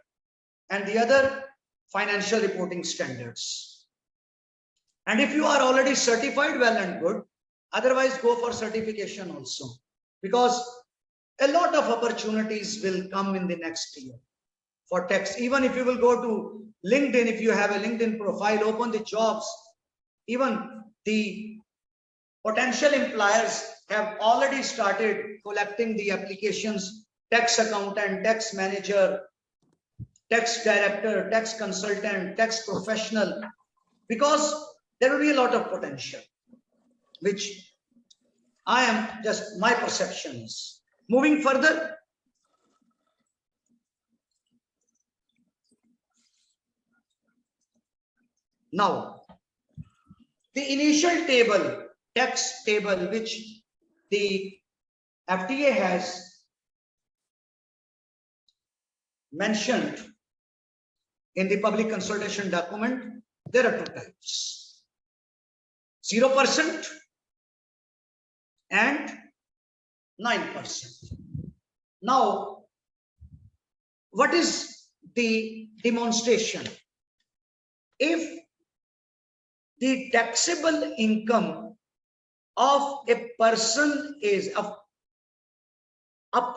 and the other, financial reporting standards. And if you are already certified, well and good. Otherwise, go for certification also, because a lot of opportunities will come in the next year for tax. Even if you will go to LinkedIn, if you have a LinkedIn profile, open the jobs, even the potential employers have already started collecting the applications: tax accountant, tax manager, tax director, tax consultant, tax professional, because there will be a lot of potential, which I am just my perceptions. Moving further, now the initial table, tax table, which the FTA has mentioned in the public consultation document, there are two types: 0% and 9%. Now, what is the demonstration? If the taxable income of a person is up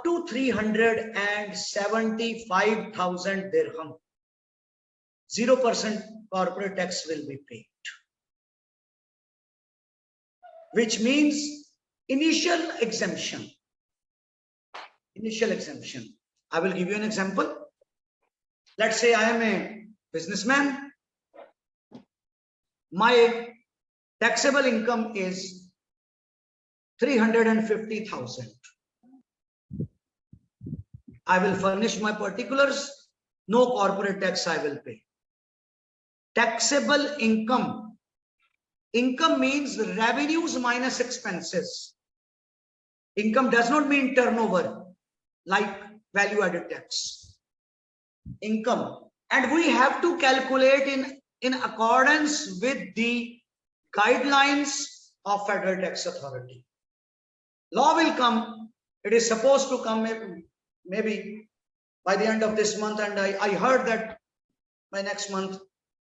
to 375,000 dirham, 0% corporate tax will be paid, which means initial exemption. Initial exemption. I will give you an example. Let's say I am a businessman. My taxable income is 350,000. I will furnish my particulars. No corporate tax I will pay. Taxable income. Income means revenues minus expenses. Income does not mean turnover like value added tax. Income. And we have to calculate in accordance with the guidelines of Federal Tax Authority. Law will come. It is supposed to come maybe by the end of this month, and I heard that by next month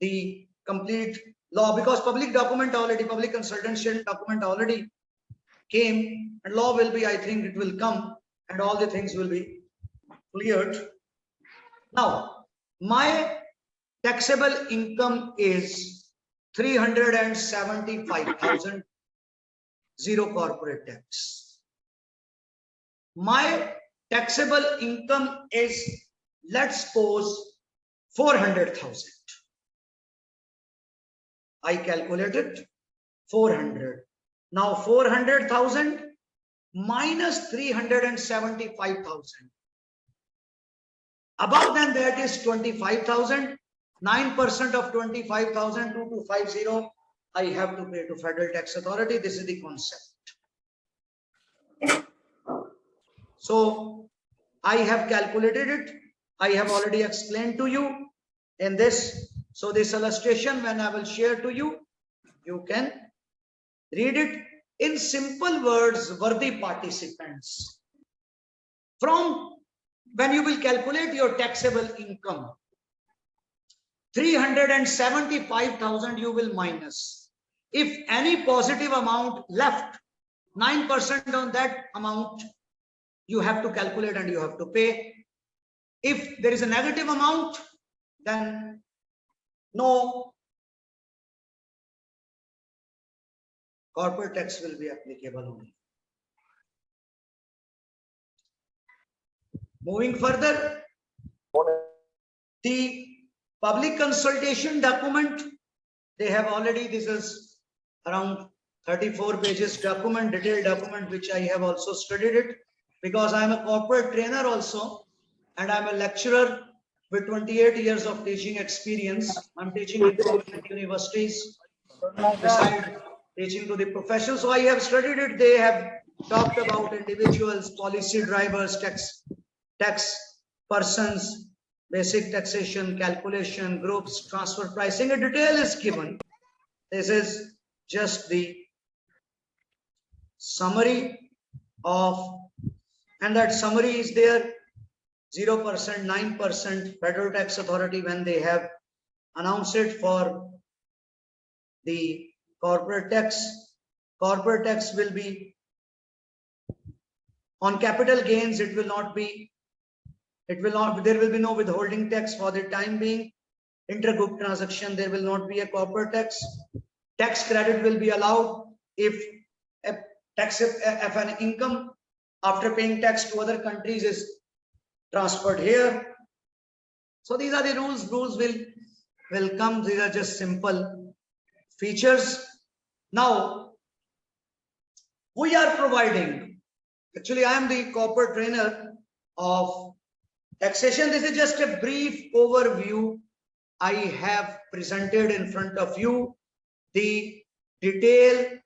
the complete law, because public consultation document already came, and law will be, I think it will come and all the things will be cleared. Now, my taxable income is 375,000, zero corporate tax. My taxable income is, let's suppose, 400,000. I calculated 400. Now 400,000 minus 375,000. Above than that is 25,000. 9% of 25,000, 2250. I have to pay to Federal Tax Authority. This is the concept. So I have calculated it. I have already explained to you in this. So this illustration, when I will share to you, you can read it in simple words, worthy participants. From when you will calculate your taxable income, 375,000 you will minus. If any positive amount left, 9% on that amount you have to calculate and you have to pay. If there is a negative amount, then no corporate tax will be applicable only. Moving further, the public consultation document, they have already, this is around 34 pages document, detailed document, which I have also studied it, because I am a corporate trainer also, and I am a lecturer with 28 years of teaching experience. I am teaching in government universities, besides teaching to the professionals. So I have studied it. They have talked about individuals, policy drivers, tax persons, basic taxation, calculation, groups, transfer pricing. A detail is given. This is just the summary of, and that summary is there. 0%, 9%, Federal Tax Authority, when they have announced it for the corporate tax will be on capital gains. There will be no withholding tax for the time being. Intergroup transaction, there will not be a corporate tax. Tax credit will be allowed if an income after paying tax to other countries is transferred here. So these are the rules. Rules will come. These are just simple features. Now, we are providing, actually I am the corporate trainer of taxation. This is just a brief overview I have presented in front of you. The detailed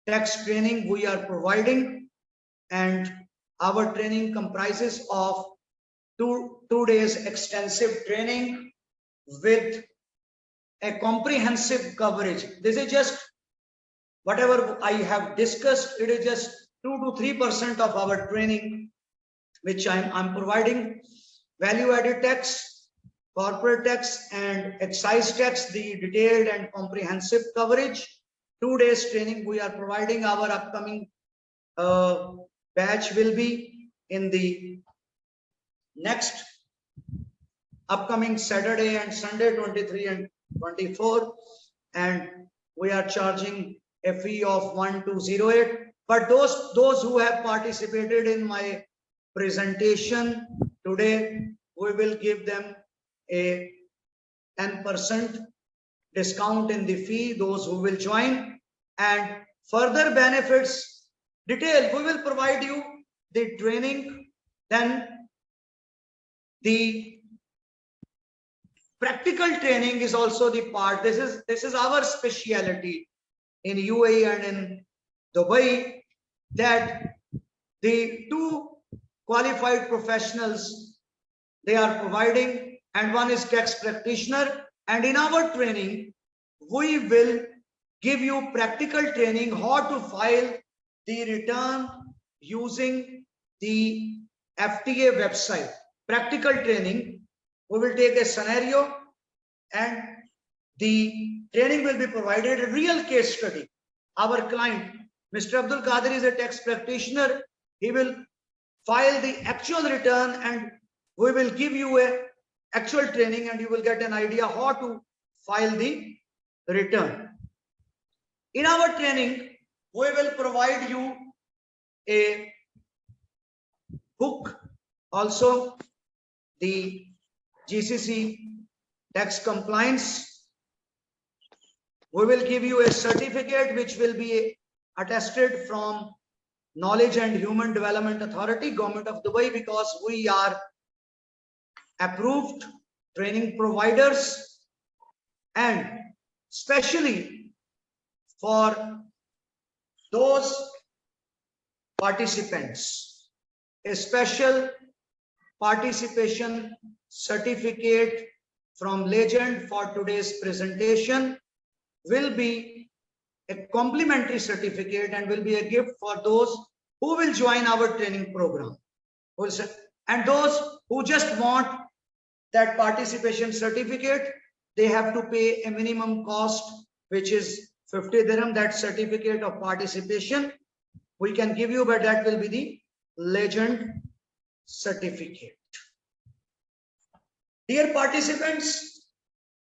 tax training we are providing, and our training comprises of two days extensive training with a comprehensive coverage. This is just whatever I have discussed. It is just 2 to 3% of our training which I'm providing. Value added tax, corporate tax and excise tax, the detailed and comprehensive coverage. 2 days training we are providing. Our upcoming batch will be in the next upcoming Saturday and Sunday, 23 and 24, and we are charging a fee of 1208. But those who have participated in my presentation today, we will give them a 10% discount in the fee, those who will join, and further benefits detail we will provide you the training. Then the practical training is also the part. This is our speciality in UAE and in Dubai, that the 2 qualified professionals they are providing, and one is tax practitioner. And in our training, we will give you practical training how to file the return using the FTA website. Practical training, we will take a scenario and the training will be provided, a real case study. Our client, Mr. Abdul Qadir, is a tax practitioner. He will file the actual return and we will give you a actual training and you will get an idea how to file the return. In our training, we will provide you a book, also the GCC tax compliance. We will give you a certificate which will be attested from Knowledge and Human Development Authority, Government of Dubai, because we are approved training providers, and especially for those participants, a special participation certificate from Legend for today's presentation will be a complimentary certificate and will be a gift for those who will join our training program. And those who just want that participation certificate, they have to pay a minimum cost, which is 50 dirham, that certificate of participation we can give you, but that will be the Legend certificate. Dear participants,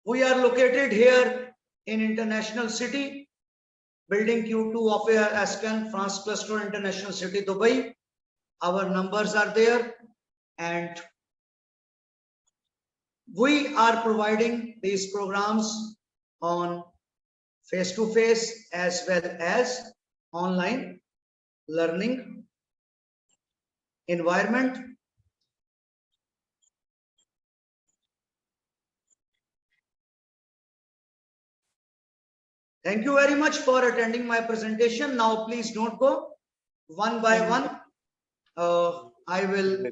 we are located here in International City, Building Q2 of Ascan France Cluster, International City, Dubai. Our numbers are there, and we are providing these programs on face-to-face as well as online learning environment. Thank you very much for attending my presentation. Now please don't go. One by one, I will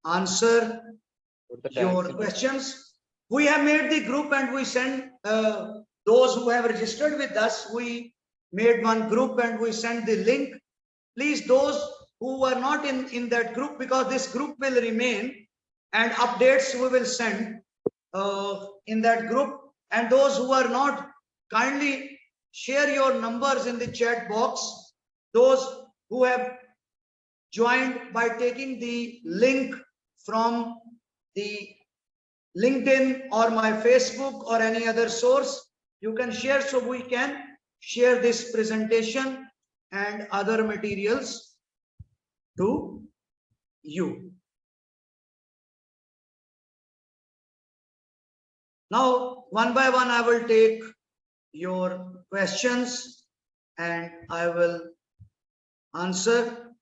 answer your questions. We have made the group and we send those who have registered with us. We made one group and we send the link. Please, those who are not in that group, because this group will remain and updates we will send in that group. And those who are not, kindly share your numbers in the chat box. Those who have joined by taking the link from the LinkedIn or my Facebook or any other source, you can share, so we can share this presentation and other materials to you. Now, one by one, I will take your questions and I will answer.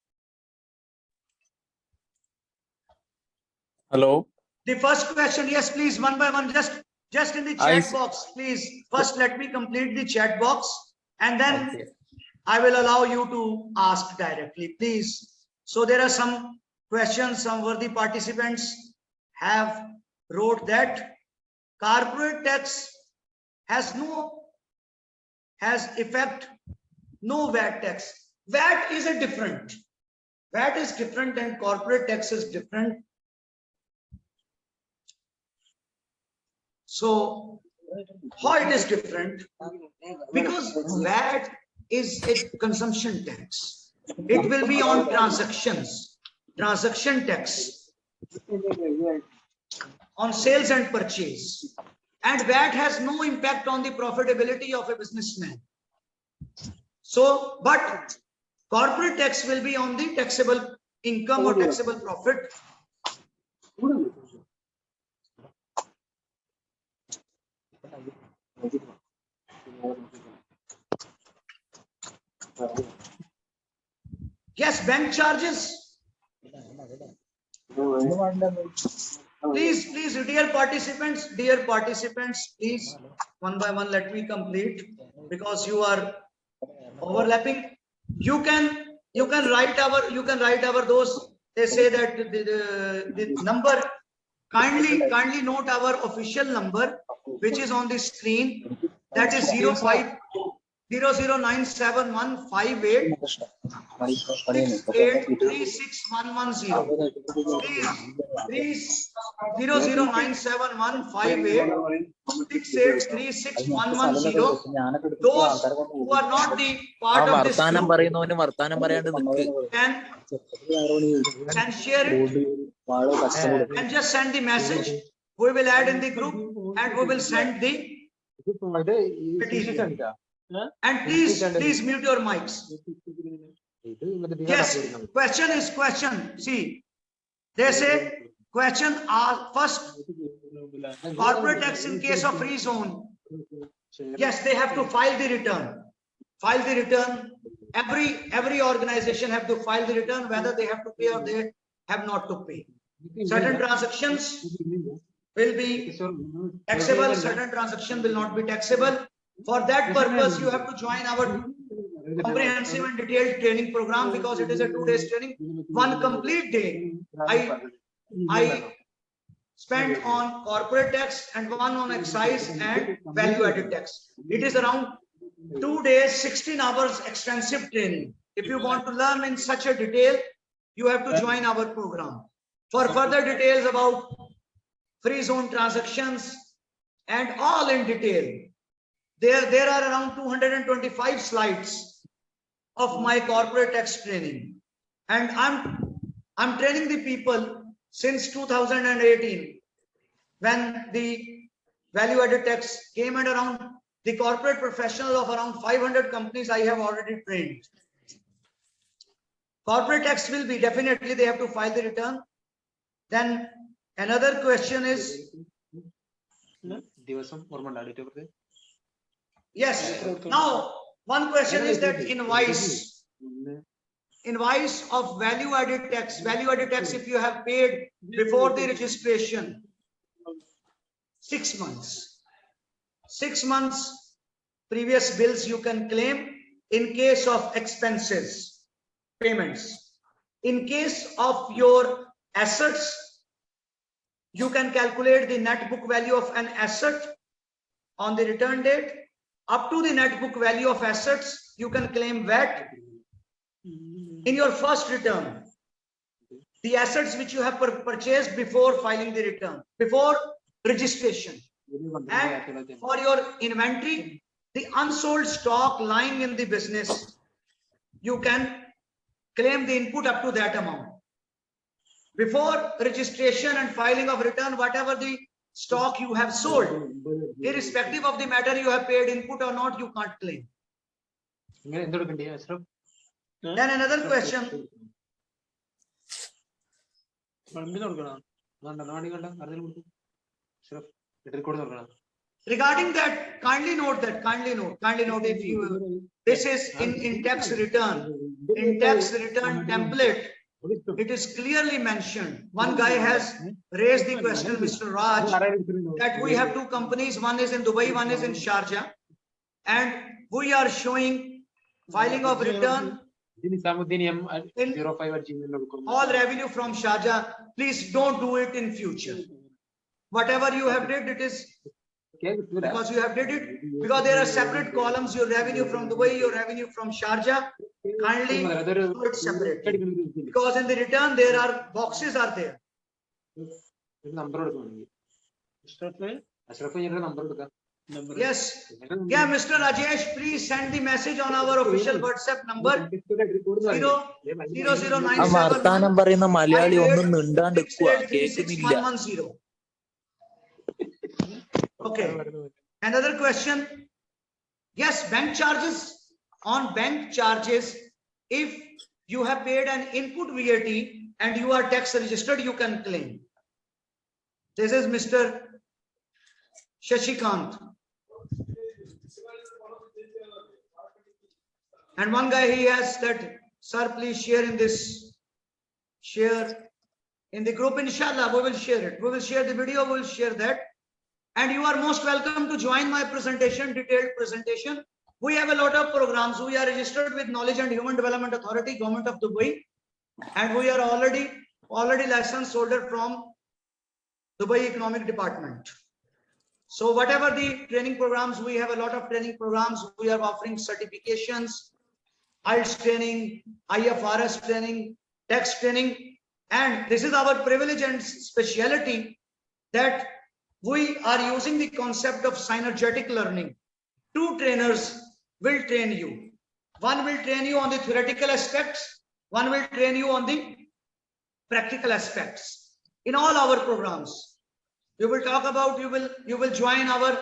Hello. The first question, yes, please, one by one, just in the chat box, please. First, let me complete the chat box and then I will allow you to ask directly, please. So there are some questions, some worthy participants have wrote that corporate tax has effect, no VAT tax. VAT is different. VAT is different and corporate tax is different. So how it is different? Because VAT is a consumption tax. It will be on transactions, transaction tax on sales and purchase. And VAT has no impact on the profitability of a businessman. So, but corporate tax will be on the taxable income or taxable profit. Yes, bank charges. Please, dear participants, please, one by one, let me complete because you are overlapping. You can write our those. They say that the number. Kindly note our official number, which is on the screen. That is 0500971586836110. Please 009715886836110. Those who are not the part of this group can share it and just send the message. We will add in the group and we will send the material. And please mute your mics. Yes, question is question. See, they say question are first corporate tax in case of free zone. Yes, they have to file the return. File the return. Every organization have to file the return whether they have to pay or they have not to pay. Certain transactions will be taxable, certain transaction will not be taxable. For that purpose, you have to join our comprehensive and detailed training program because it is a 2 days training. One complete day I spent on corporate tax and one on excise and value added tax. It is around 2 days, 16 hours extensive training. If you want to learn in such a detail, you have to join our program. For further details about free zone transactions and all in detail, there are around 225 slides of my corporate tax training, and I'm training the people since 2018 when the value added tax came, and around the corporate professional of around 500 companies I have already trained. Corporate tax will be definitely they have to file the return. Then another question is, yes, now one question is that invoice of value added tax if you have paid before the registration 6 months previous bills you can claim in case of expenses payments. In case of your assets, you can calculate the net book value of an asset on the return date. Up to the net book value of assets, you can claim VAT. In your first return, the assets which you have purchased before filing the return, before registration. And for your inventory, the unsold stock lying in the business, you can claim the input up to that amount. Before registration and filing of return, whatever the stock you have sold, irrespective of the matter you have paid input or not, you can't claim. Then another question. Regarding that, kindly note if you, this is in tax return template, it is clearly mentioned. One guy has raised the question, Mr. Raj, that we have two companies, one is in Dubai, one is in Sharjah, and we are showing filing of return in all revenue from Sharjah. Please don't do it in future. Whatever you have did, it is because you have did it, because there are separate columns, your revenue from Dubai, your revenue from Sharjah. Kindly do it separately, because in the return there are boxes are there. Yes. Yeah, Mr. Rajesh, please send the message on our official WhatsApp number 00971. വർത്താനം പറയുന്ന മലയാളി ഒന്നും മിണ്ടാണ്ടിരിക്കുക കേൾക്കുന്നില്ല. Okay. Another question. Yes, bank charges. On bank charges, if you have paid an input VAT and you are tax registered, you can claim. This is Mr. Shashikant. And one guy, he has that, sir, please share in this, share in the group. Inshallah, we will share it. We will share the video, we will share that. And you are most welcome to join my presentation, detailed presentation. We have a lot of programs. We are registered with Knowledge and Human Development Authority, Government of Dubai, and we are already licensed holder from Dubai Economic Department. So whatever the training programs, we have a lot of training programs. We are offering certifications, IELTS training, IFRS training, tax training, and this is our privilege and speciality that we are using the concept of synergetic learning. Two trainers will train you. One will train you on the theoretical aspects, one will train you on the practical aspects. In all our programs, you will talk about, you will join our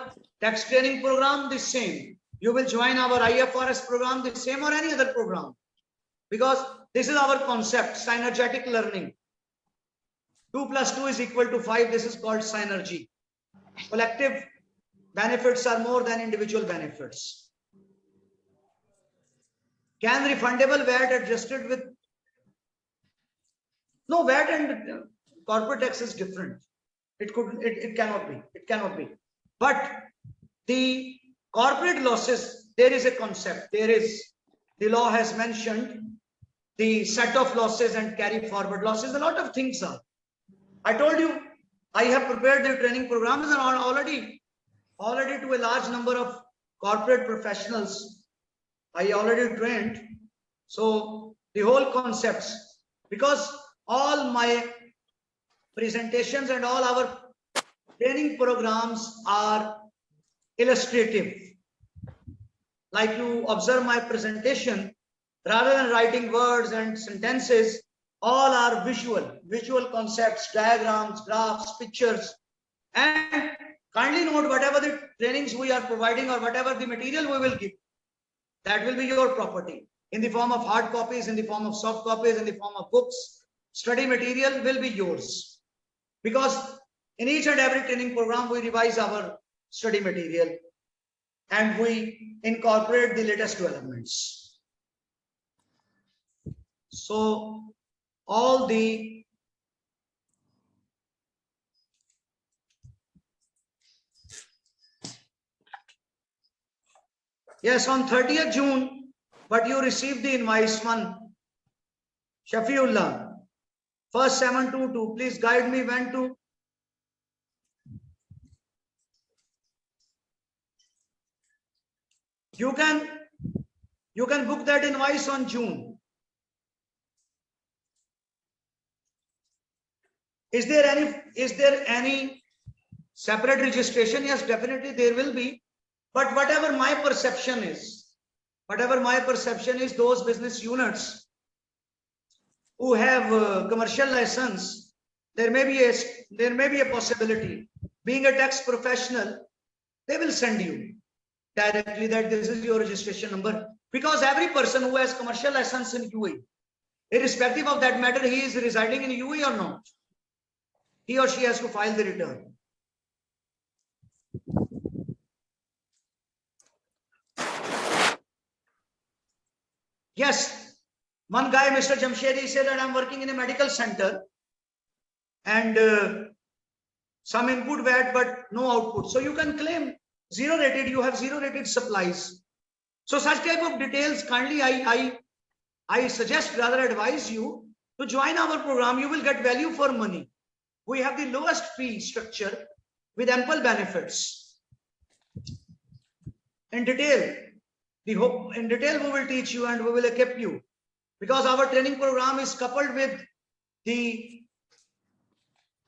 tax training program, the same. You will join our IFRS program, the same, or any other program. Because this is our concept, synergetic learning. 2 + 2 is equal to 5. This is called synergy. Collective benefits are more than individual benefits. Can refundable VAT adjusted with, no, VAT and corporate tax is different. It cannot be. But the corporate losses, there is a concept. The law has mentioned the set of losses and carry forward losses. A lot of things are. I told you, I have prepared the training programs and already to a large number of corporate professionals I already trained. So the whole concepts, because all my presentations and all our training programs are illustrative. Like you observe my presentation, rather than writing words and sentences, all are visual concepts, diagrams, graphs, pictures. And kindly note, whatever the trainings we are providing or whatever the material we will give, that will be your property in the form of hard copies, in the form of soft copies, in the form of books. Study material will be yours, because in each and every training program we revise our study material and we incorporate the latest developments. So all the yes, on 30th June, but you received the invoice one, Shafiullah, first 722. Please guide me when to. You can book that invoice on June. Is there any separate registration? Yes, definitely there will be. But whatever my perception is, those business units who have commercial license, there may be a possibility. Being a tax professional, they will send you directly that this is your registration number, because every person who has commercial license in UAE, irrespective of that matter, he is residing in UAE or not, he or she has to file the return. Yes, one guy, Mr. Jamshedi, said that I'm working in a medical center and some input VAT, but no output. So you can claim zero rated, you have zero rated supplies. So such type of details, kindly I suggest, rather advise you to join our program. You will get value for money. We have the lowest fee structure with ample benefits. In detail, we will teach you and we will equip you, because our training program is coupled with the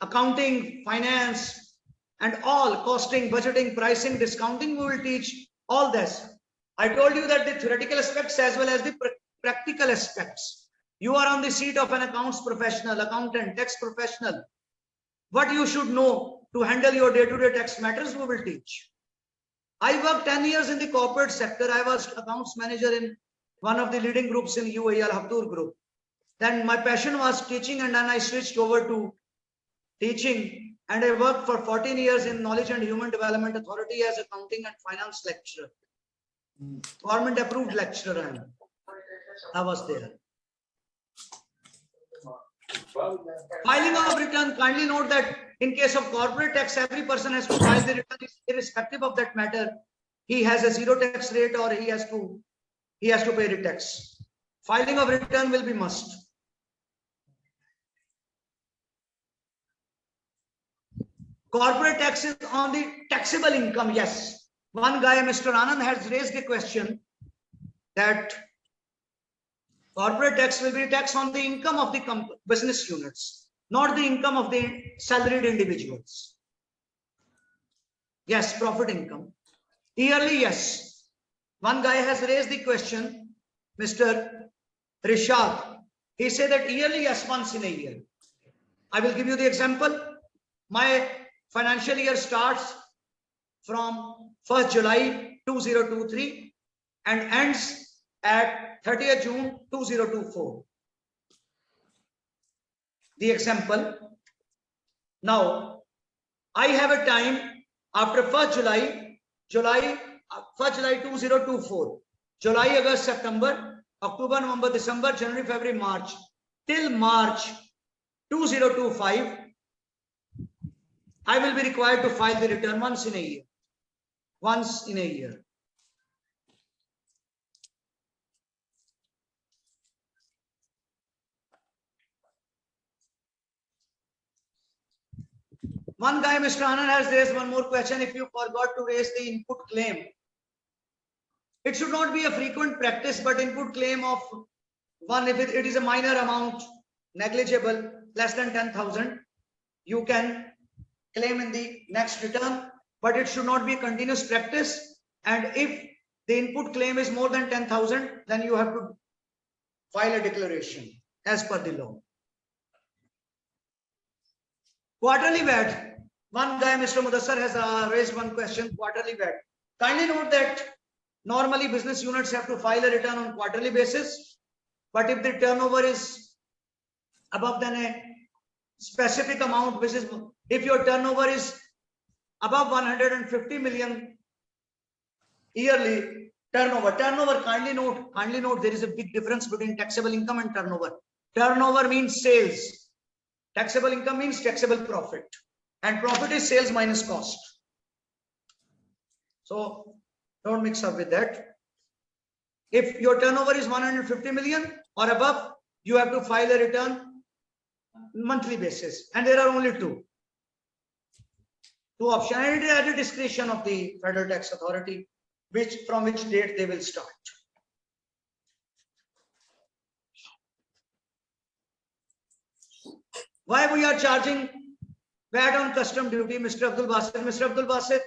accounting, finance, and all costing, budgeting, pricing, discounting. We will teach all this. I told you that the theoretical aspects as well as the practical aspects. You are on the seat of an accounts professional, accountant, tax professional. What you should know to handle your day-to-day tax matters, we will teach. I worked 10 years in the corporate sector. I was accounts manager in one of the leading groups in UAE, Al Habtoor Group. Then my passion was teaching, and then I switched over to teaching, and I worked for 14 years in Knowledge and Human Development Authority as accounting and finance lecturer. Government approved lecturer, and I was there. Filing of return, kindly note that in case of corporate tax, every person has to file the return irrespective of that matter. He has a zero tax rate or he has to pay the tax. Filing of return will be must. Corporate tax is on the taxable income. Yes. One guy, Mr. Anand, has raised the question that corporate tax will be tax on the income of the business units, not the income of the salaried individuals. Yes, profit income. Yearly, yes. One guy has raised the question, Mr. Rishad. He said that yearly, yes, once in a year. I will give you the example. My financial year starts from 1st July 2023 and ends at 30th June 2024. The example. Now, I have a time after 1st July 2024, July, August, September, October, November, December, January, February, March, till March 2025, I will be required to file the return once in a year. Once in a year. One guy, Mr. Anand, has raised one more question. If you forgot to raise the input claim, it should not be a frequent practice, but input claim of one, if it is a minor amount, negligible, less than 10,000, you can claim in the next return, but it should not be a continuous practice. And if the input claim is more than 10,000, then you have to file a declaration as per the law. Quarterly VAT. One guy, Mr. Mudassar, has raised one question, quarterly VAT. Kindly note that normally business units have to file a return on quarterly basis, but if the turnover is above than a specific amount, which is, if your turnover is above 150 million yearly turnover, kindly note there is a big difference between taxable income and turnover. Turnover means sales. Taxable income means taxable profit, and profit is sales minus cost. So don't mix up with that. If your turnover is 150 million or above, you have to file a return monthly basis, and there are only two options, and it is at the discretion of the Federal Tax Authority, from which date they will start. Why we are charging VAT on custom duty, Mr. Abdul Basit? Mr. Abdul Basit,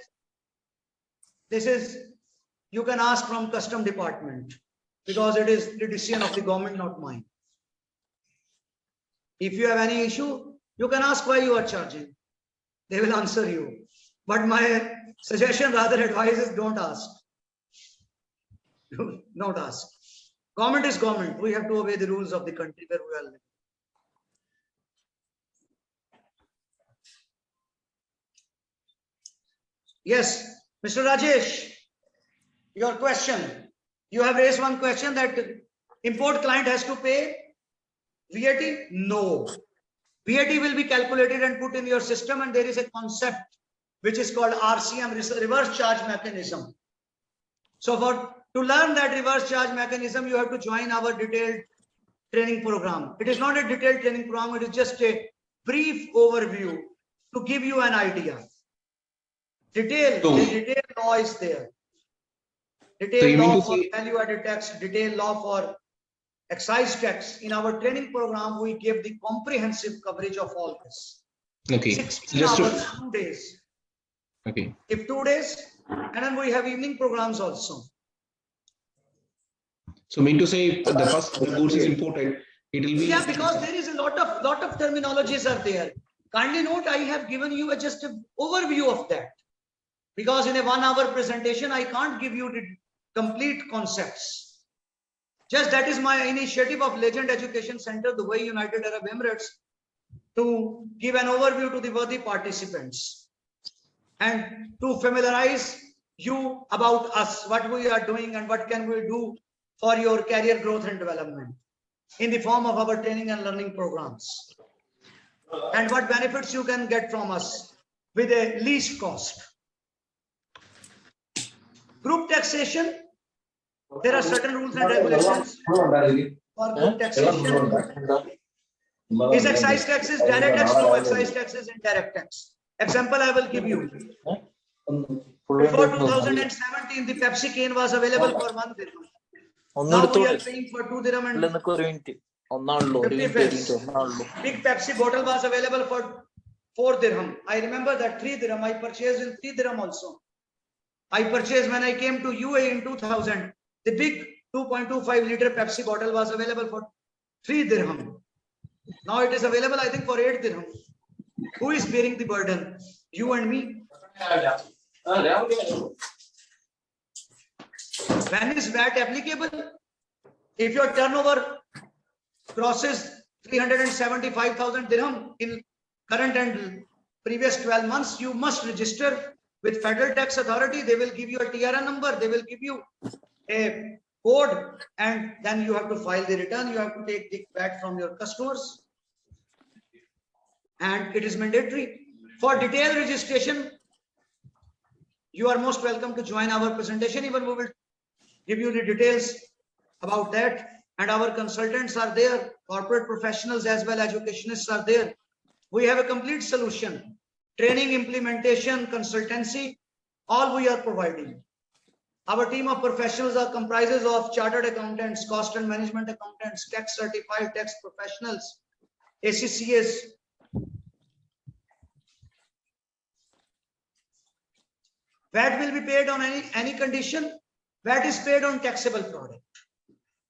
this is, you can ask from custom department, because it is the decision of the government, not mine. If you have any issue, you can ask why you are charging. They will answer you. But my suggestion, rather advice, is don't ask. Don't ask. Government is government. We have to obey the rules of the country where we are living. Yes, Mr. Rajesh, your question. You have raised one question that Import client has to pay VAT? No. VAT will be calculated and put in your system, and there is a concept which is called RCM, reverse charge mechanism. So to learn that reverse charge mechanism, you have to join our detailed training program. It is not a detailed training program, it is just a brief overview to give you an idea. Detail law is there. Detailed law for value-added tax, detailed law for excise tax. In our training program, we give the comprehensive coverage of all this. Okay. 16 hours, 2 days. Okay. If 2 days, and then we have evening programs also. So mean to say, the first the goods is imported, it will be. Yeah, because there is a lot of terminologies are there. Kindly note, I have given you just an overview of that. Because in a 1 hour presentation, I can't give you the complete concepts. Just that is my initiative of Legend Education Center, Dubai, United Arab Emirates, to give an overview to the worthy participants and to familiarize you about us, what we are doing and what can we do for your career growth and development in the form of our training and learning programs, and what benefits you can get from us with a least cost. Group taxation, there are certain rules and regulations for group taxation. Is excise taxes direct tax? No, excise tax is indirect tax. Example I will give you. Before 2017, the Pepsi can was available for 1 dirham. Now we are paying for 2 dirham and 50 pence. Big Pepsi bottle was available for 4 dirham. I remember that 3 dirham. I purchased in 3 dirham also. I purchased when I came to UAE in 2000. The big 2.25 liter Pepsi bottle was available for 3 dirham. Now it is available, I think, for 8 dirham. Who is bearing the burden? You and me. When is VAT applicable? If your turnover crosses 375,000 dirham in current and previous 12 months, you must register with Federal Tax Authority. They will give you a TRN number. They will give you a code, and then you have to file the return. You have to take the VAT from your customers, and it is mandatory. For detailed registration, you are most welcome to join our presentation. Even we will give you the details about that, and our consultants are there, corporate professionals as well, educationists are there. We have a complete solution. Training, implementation, consultancy, all we are providing. Our team of professionals are comprises of chartered accountants, cost and management accountants, tax certified tax professionals, ACCAs. VAT will be paid on any condition. VAT is paid on taxable product,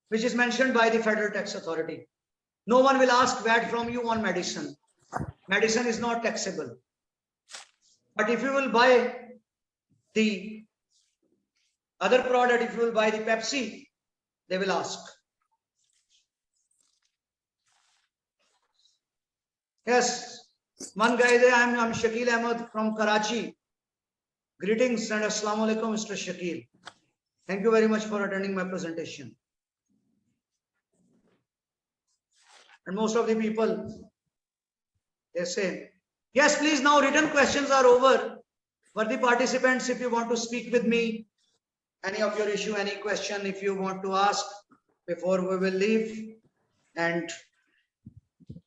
which is mentioned by the Federal Tax Authority. No one will ask VAT from you on medicine. Medicine is not taxable. But if you will buy the other product, if you will buy the Pepsi, they will ask. Yes, one guy there, I'm Shakil Ahmed from Karachi. Greetings and Assalamu alaikum, Mr. Shakil. Thank you very much for attending my presentation. And most of the people, they say, yes, please, now written questions are over. For the participants, if you want to speak with me, any of your issue, any question, if you want to ask before we will leave. And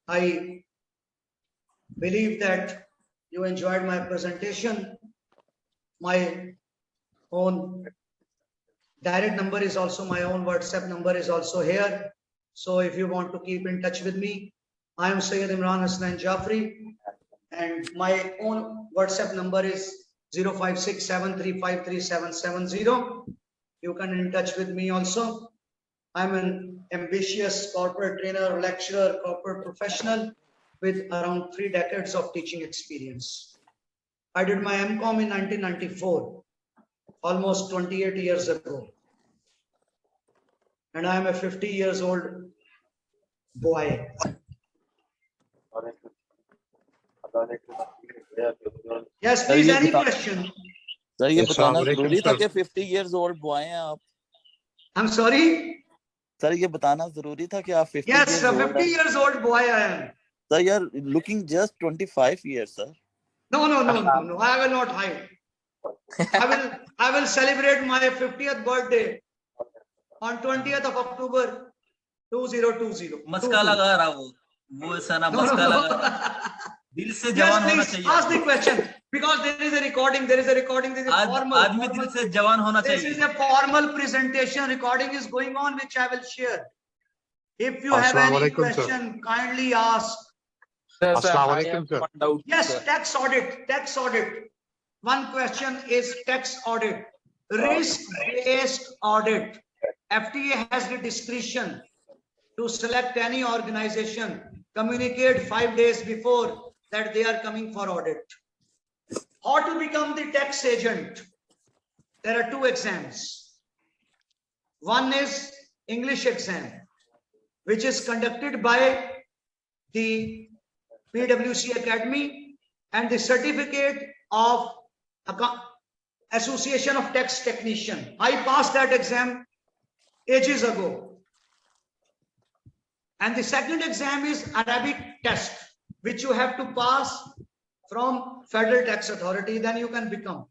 I believe that you enjoyed my presentation. My own direct number is also, my own WhatsApp number is also here. So if you want to keep in touch with me, I am Sayyid Imran Hassan Jafri, and my own WhatsApp number is 05673533770. You can in touch with me also. I'm an ambitious corporate trainer, lecturer, corporate professional with around 3 decades of teaching experience. I did my MCOM in 1994, almost 28 years ago. And I am a 50 years old boy. Yes, please, any question? Sir ये बताना जरूरी था कि 50 years old boy हैं आप? I'm sorry? Sir ये बताना जरूरी था कि आप 50 Yes, years sir, old 50 हैं। years old boy I am. Sir, you are looking just 25 years, sir. No, I will not hide. I will celebrate my 50th birthday on 20th of October 2020. मस्का लगा रहा वो ऐसा ना No, मस्का no, लगा no. रहा दिल से Yes, जवान होना please चाहिए ask the question because there is a recording. There is a formal. आदमी दिल से जवान होना This is चाहिए a formal presentation. Recording is going on, which I will share. If you have any question, kindly ask. Yes, tax audit. Tax audit. One question is tax audit. Risk-based audit. FTA has the discretion to select any organization, communicate 5 days before that they are coming for audit. How to become the tax agent? There are 2 exams. One is English exam, which is conducted by the PwC Academy, and the certificate of Association of Tax Technician. I passed that exam ages ago. And the second exam is Arabic test, which you have to pass from Federal Tax Authority, then you can become.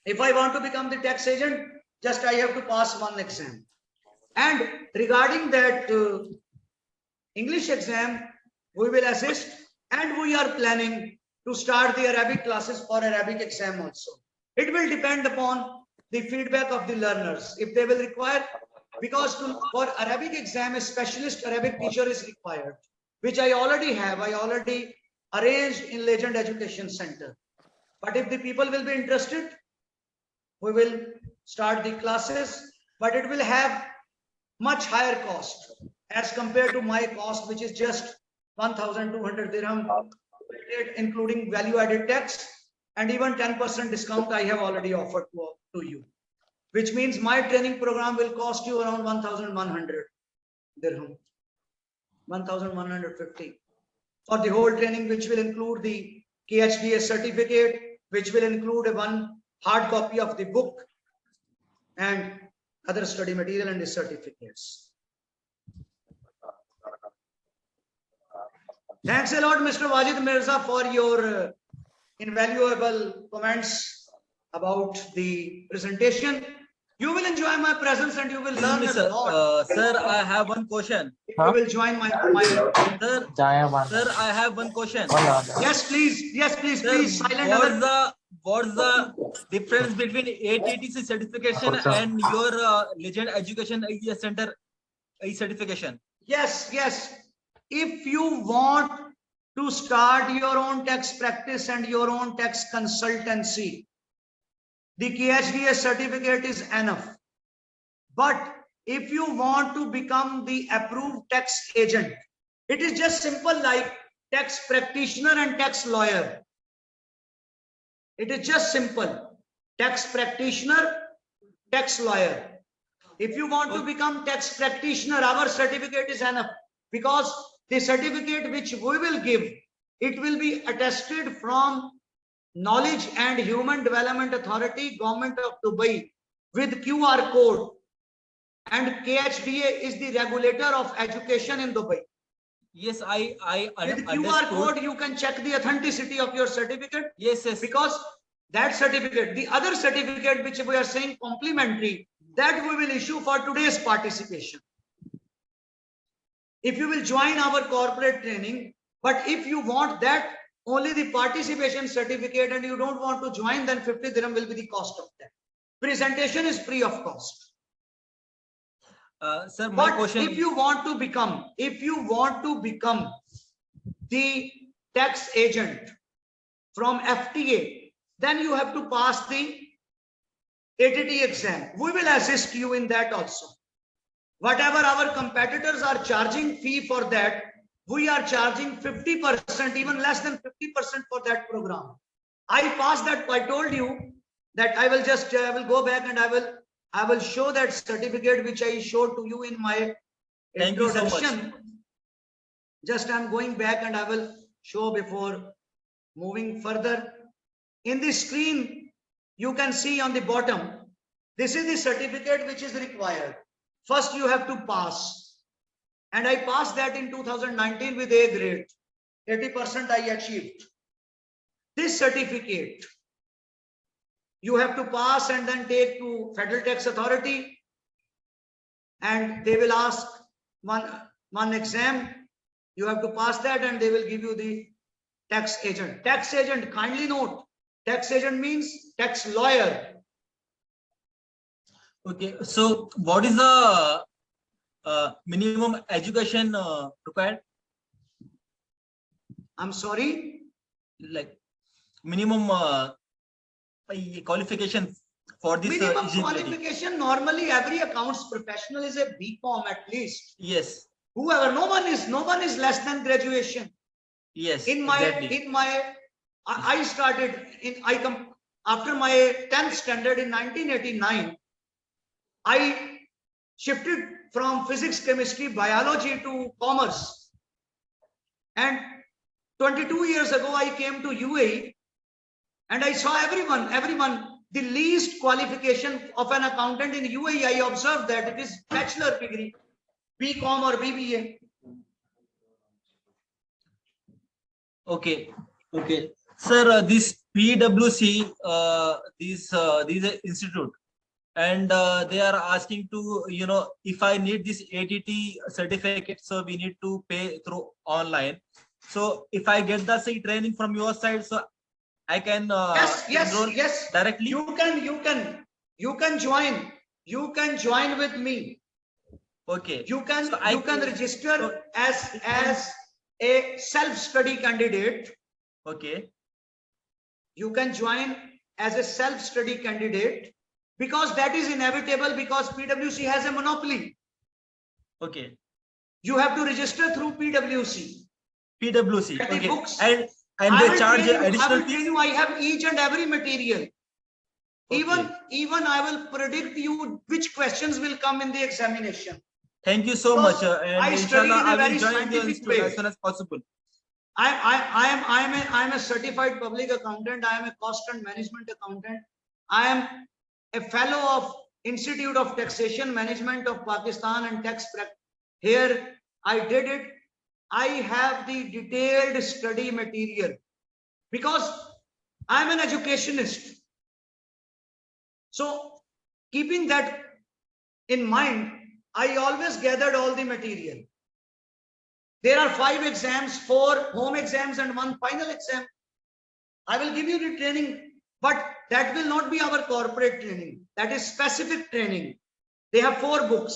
If I want to become the tax agent, just I have to pass one exam. And regarding that English exam, we will assist, and we are planning to start the Arabic classes for Arabic exam also. It will depend upon the feedback of the learners. If they will require, because for Arabic exam, a specialist Arabic teacher is required, which I already have. I already arranged in Legend Education Center. But if the people will be interested, we will start the classes, but it will have much higher cost as compared to my cost, which is just 1,200 dirham, including value-added tax, and even 10% discount I have already offered to you, which means my training program will cost you around 1,100 dirham, 1,150 for the whole training, which will include the KHDA certificate, which will include one hard copy of the book and other study material and the certificates. Thanks a lot, Mr. Wajid Mirza, for your invaluable comments about the presentation. You will enjoy my presence and you will learn a lot. Sir, I have one question. You will join my sir, I have one question. Yes, please. Yes, please. Sir, please. Silent. What's the difference between 880C certification and your Legend Education Center certification? Yes, yes. If you want to start your own tax practice and your own tax consultancy, the KHDA certificate is enough. But if you want to become the approved tax agent, it is just simple like tax practitioner and tax lawyer. It is just simple. Tax practitioner, tax lawyer. If you want to become tax practitioner, our certificate is enough, because the certificate which we will give, it will be attested from Knowledge and Human Development Authority, Government of Dubai, with QR code. And KHDA is the regulator of education in Dubai. Yes, I with QR code, you can check the authenticity of your certificate. Yes, yes. Because that certificate, the other certificate which we are saying complimentary, that we will issue for today's participation. If you will join our corporate training, but if you want that, only the participation certificate, and you don't want to join, then 50 dirham will be the cost of that. Presentation is free of cost. Sir, my but question, if you want to become the tax agent from FTA, then you have to pass the ATT exam. We will assist you in that also. Whatever our competitors are charging fee for that, we are charging 50%, even less than 50% for that program. I passed that. I told you that I will go back and I will show that certificate which I showed to you in my introduction. Thank you so much. Just I'm going back and I will show before moving further. In the screen, you can see on the bottom, this is the certificate which is required. first you have to pass. And I passed that in 2019 with A grade. 80% I achieved. This certificate you have to pass and then take to Federal Tax Authority, and they will ask one exam. You have to pass that and they will give you the tax agent. Tax agent, kindly note, tax agent means tax lawyer. Okay, so what is the minimum education required? I'm sorry? Like minimum qualification for this minimum qualification, normally every accounts professional is a BCom at least. Yes. Whoever, no one is less than graduation. Yes. I started after my 10th standard in 1989. I shifted from physics, chemistry, biology to commerce. And 22 years ago, I came to UAE and I saw everyone, the least qualification of an accountant in UAE, I observed that it is bachelor degree, BCom or BBA. Okay. Okay. Sir, this PwC, this institute, and they are asking to, if I need this ATT certificate, so we need to pay through online. So if I get the training from your side, so I can yes directly. You can join with me. Okay. You can register as a self-study candidate. Okay. You can join as a self-study candidate because that is inevitable, because PwC has a monopoly. Okay. You have to register through PwC. PwC. Okay. Books. And they charge additional fees. I have each and every material. Okay. Even I will predict you which questions will come in the examination. Thank you so much. And I studied in a very scientific way as soon as possible. I am a certified public accountant. I am a cost and management accountant. I am a fellow of Institute of Taxation Management of Pakistan and Tax Practice. Here I did it. I have the detailed study material because I am an educationist. So keeping that in mind, I always gathered all the material. There are 5 exams, 4 home exams and 1 final exam. I will give you the training, but that will not be our corporate training. That is specific training. They have 4 books.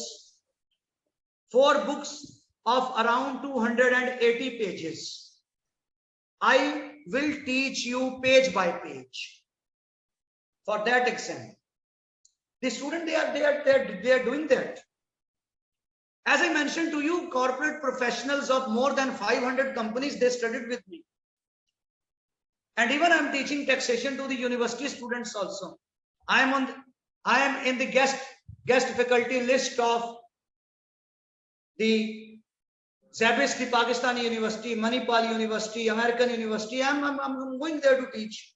4 books of around 280 pages. I will teach you page by page for that exam. The student, they are doing that. As I mentioned to you, corporate professionals of more than 500 companies, they studied with me. And even I am teaching taxation to the university students also. I am in the guest faculty list of the Zabis, the Pakistani University, Manipal University, American University. I'm going there to teach.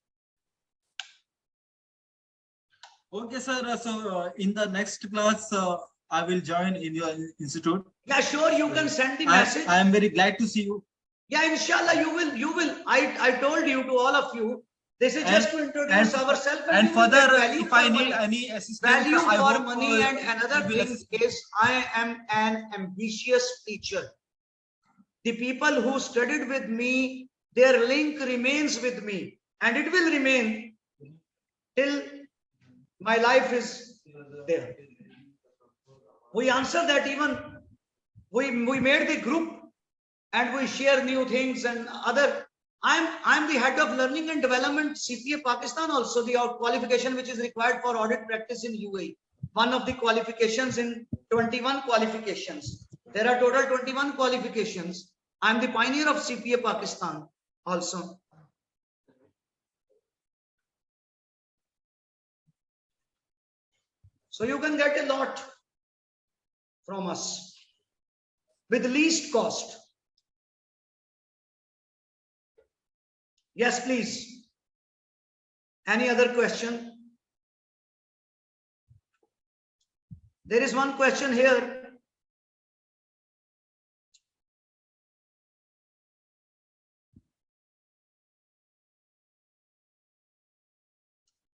Okay, sir. So in the next class, I will join in your institute. Yeah, sure. You can send the message. I am very glad to see you. Yeah, inshallah, you will. I told you to all of you. This is just to introduce ourselves. And further, if I need any assistance, value for money, and another thing is, I am an ambitious teacher. The people who studied with me, their link remains with me, and it will remain till my life is there. We answer that, even we made the group and we share new things and other. I'm the head of learning and development CPA Pakistan, also the qualification which is required for audit practice in UAE. One of the qualifications in 21 qualifications. There are total 21 qualifications. I'm the pioneer of CPA Pakistan also. So you can get a lot from us with least cost. Yes, please. Any other question? There is one question here.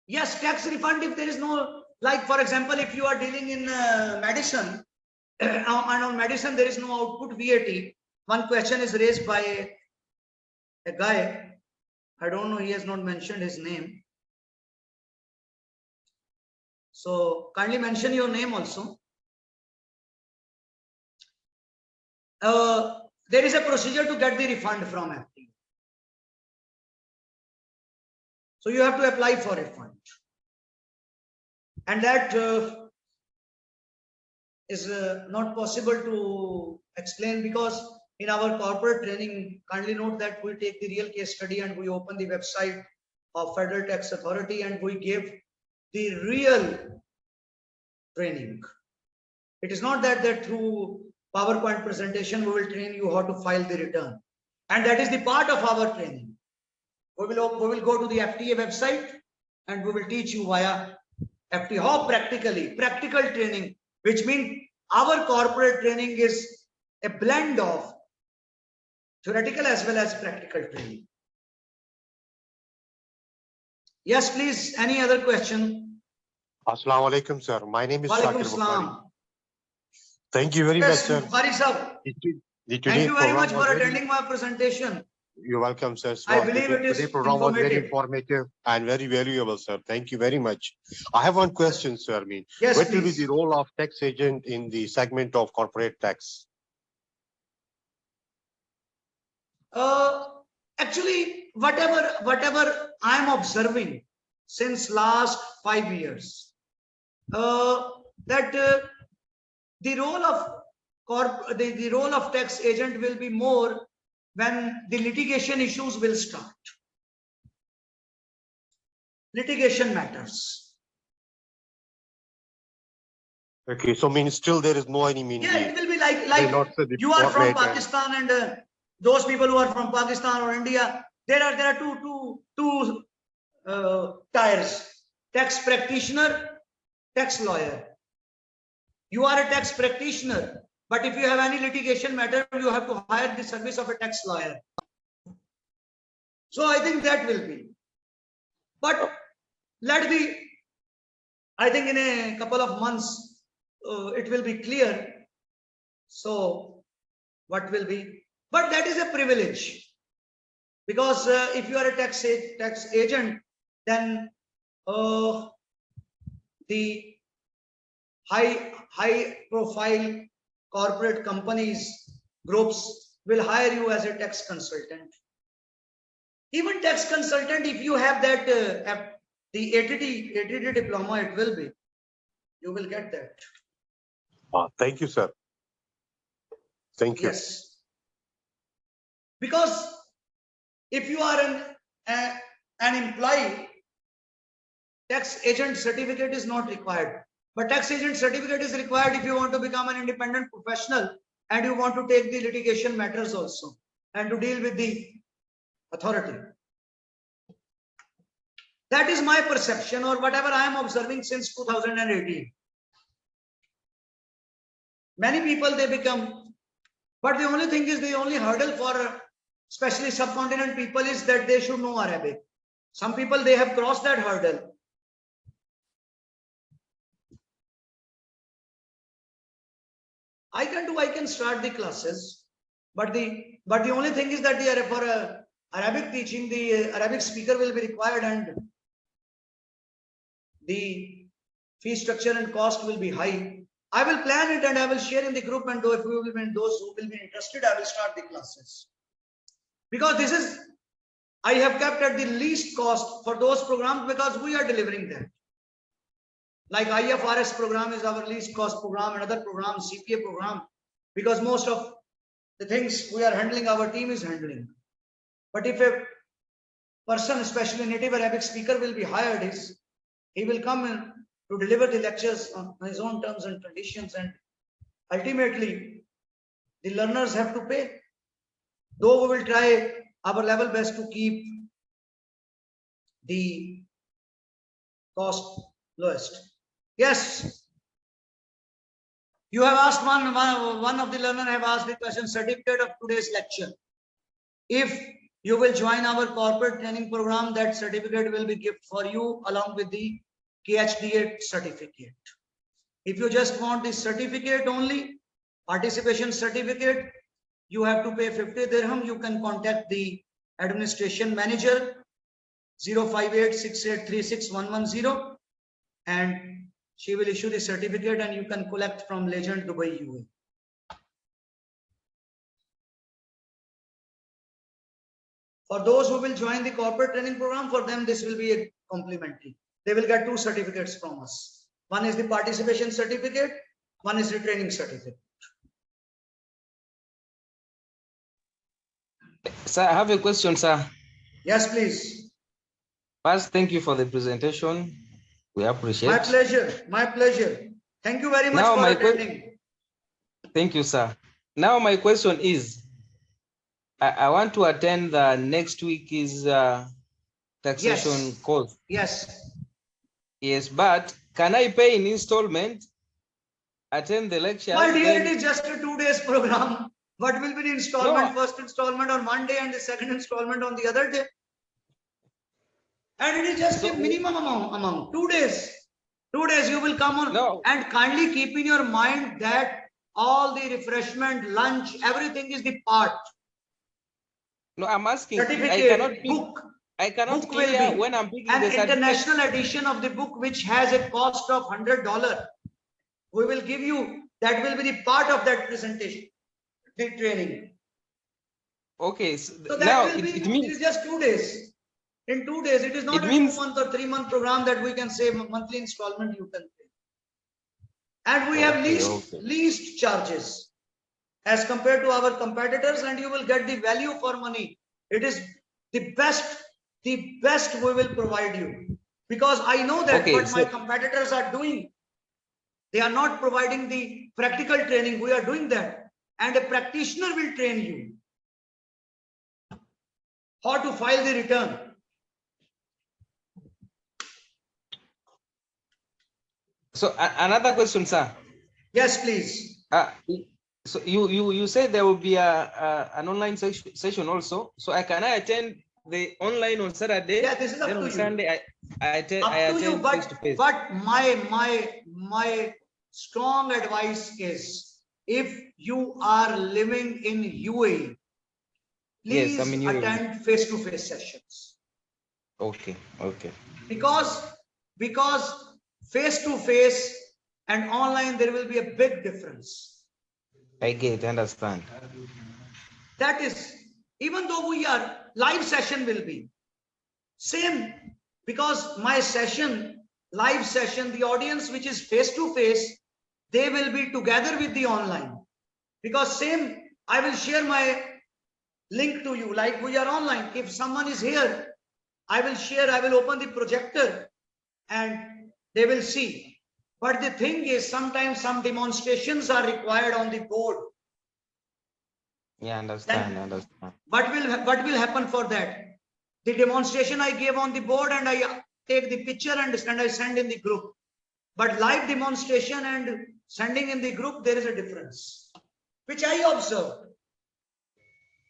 Yes, tax refund if there is no, like for example, if you are dealing in medicine, and on medicine there is no output VAT. One question is raised by a guy. I don't know, he has not mentioned his name. So kindly mention your name also. There is a procedure to get the refund from FT. So you have to apply for refund. And that is not possible to explain, because in our corporate training, kindly note that we take the real case study and we open the website of Federal Tax Authority and we give the real training. It is not that through PowerPoint presentation we will train you how to file the return, and that is the part of our training. We will go to the FTA website and we will teach you via FTA how practical training, which means our corporate training is a blend of theoretical as well as practical training. Yes, please. Any other question? Assalamu alaikum, sir. My name is Walaikum Shakir Bukhari. salam. Thank you very much, sir. Bukhari sir. Thank you very much for attending my presentation. You're welcome, sir. I believe it is Today's program was very informative. informative and very valuable, sir. Thank you very much. I have one question, sir. Yes, what will be please. the role of tax agent in the segment of corporate tax? Actually, whatever I'm observing since last 5 years, that the role of tax agent will be more when the litigation issues will start. Litigation matters. Okay, so still there is no any meaning. Yeah, it will be like you are from Pakistan and those people who are from Pakistan or India, there are two tiers: tax practitioner, tax lawyer. You are a tax practitioner, but if you have any litigation matter, you have to hire the service of a tax lawyer. So I think that will be. But I think in a couple of months, it will be clear. So what will be? But that is a privilege, because if you are a tax agent, then the high profile corporate companies, groups will hire you as a tax consultant. Even tax consultant, if you have that the ATT diploma, it will be, you will get that. Thank you, sir. Thank you. Yes. Because if you are an employee, tax agent certificate is not required. But tax agent certificate is required if you want to become an independent professional and you want to take the litigation matters also and to deal with the authority. That is my perception, or whatever I am observing since 2018. Many people they become, but the only thing is, the only hurdle for especially subcontinent people is that they should know Arabic. Some people, they have crossed that hurdle. I can start the classes, but the only thing is that for Arabic teaching, the Arabic speaker will be required, and the fee structure and cost will be high. I will plan it and I will share in the group, and those who will be interested, I will start the classes. Because this is, I have kept at the least cost for those programs, because we are delivering them. Like IFRS program is our least cost program, another program, CPA program, because most of the things we are handling, our team is handling. But if a person, especially native Arabic speaker, will be hired, he will come in to deliver the lectures on his own terms and conditions, and ultimately the learners have to pay. Though we will try our level best to keep the cost lowest. Yes. You have asked one of the learner have asked the question, certificate of today's lecture. If you will join our corporate training program, that certificate will be given for you along with the KHDA certificate. If you just want the certificate only, participation certificate, you have to pay 50 dirham. You can contact the administration manager 05868361110 and she will issue the certificate and you can collect from Legend Dubai UAE. For those who will join the corporate training program, for them this will be a complimentary. They will get 2 certificates from us. One is the participation certificate, one is the training certificate. Sir, I have a question, sir. Yes, please. First, thank you for the presentation. We appreciate. My pleasure. My pleasure. Thank you very much Now for my attending. Thank you, sir. Now my question is, I want to attend the next week is taxation course. Yes. Yes, but can I pay in installment? Attend the lecture. My dear, it is just a 2 days program. What will be the installment? No. First installment on one day and the second installment on the other day. And it is just a minimum amount. 2 days. 2 days you will come on. No. And kindly keep in your mind that all the refreshment, lunch, everything is the part. No, I'm asking. Certificate, book. I cannot Book clear will be when I'm picking an the certificate. international edition of the book which has a cost of $100. We will give you, that will be the part of that presentation, the training. Okay, So that now will be, it means it is just 2 days. In 2 days, it is not it a means 2 month or 3 month program that we can say monthly installment you can pay. And we have least charges as compared to our competitors, and you will get the value for money. It is the best we will provide you, because I know that what my competitors are doing, they are not providing the practical training. We are doing that, and a practitioner will train you how to file the return. So another question, sir. Yes, please. So you said there will be an online session also. So I attend the online on Saturday. Yeah, this is up then to on you. Sunday I attend face to face. But my strong advice is, if you are living in UAE, please attend face-to-face sessions. Okay. Because face-to-face and online, there will be a big difference. I understand. That is, even though we are live session will be same, because my session, live session, the audience which is face-to-face, they will be together with the online. Because same, I will share my link to you like we are online. If someone is here, I will share, I will open the projector and they will see. But the thing is, sometimes some demonstrations are required on the board. Yeah, understand. What will happen for that? The demonstration I gave on the board and I take the picture and I send in the group. But live demonstration and sending in the group, there is a difference, which I observed.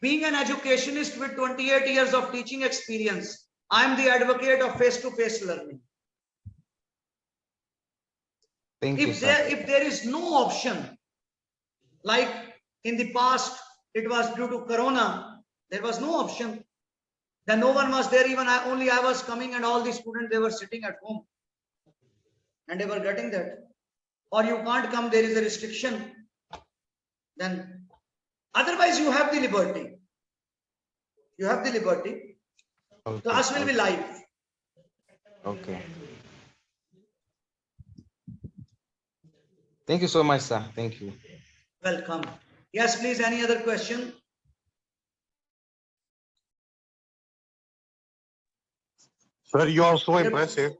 Being an educationist with 28 years of teaching experience, I am the advocate of face-to-face learning. If there is no option, like in the past, it was due to Corona, there was no option. Then no one was there, even only I was coming and all the students, they were sitting at home and they were getting that. Or you can't come, there is a restriction. Then otherwise you have the liberty. You have the liberty. Okay. Class will be live. Okay. Thank you so much, sir. Thank you. Welcome. Yes, please. Any other question? Sir, you are so impressive.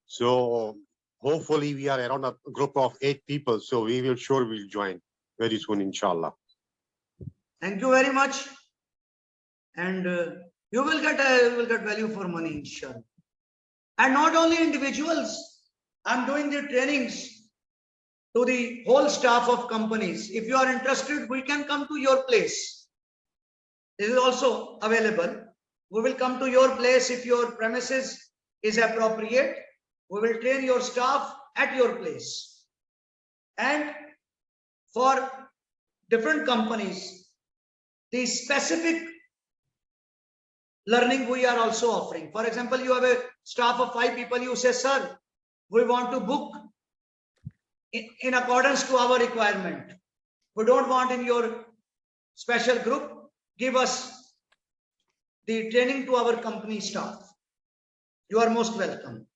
So hopefully we are around a group of 8 people. So we will join very soon, inshallah. Thank you very much. And you will get value for money, inshallah. And not only individuals. I'm doing the trainings to the whole staff of companies. If you are interested, we can come to your place. This is also available. We will come to your place if your premises is appropriate. We will train your staff at your place. And for different companies, the specific learning we are also offering. For example, you have a staff of 5 people, you say, sir, we want to book in accordance to our requirement. We don't want in your special group, give us the training to our company staff. You are most welcome.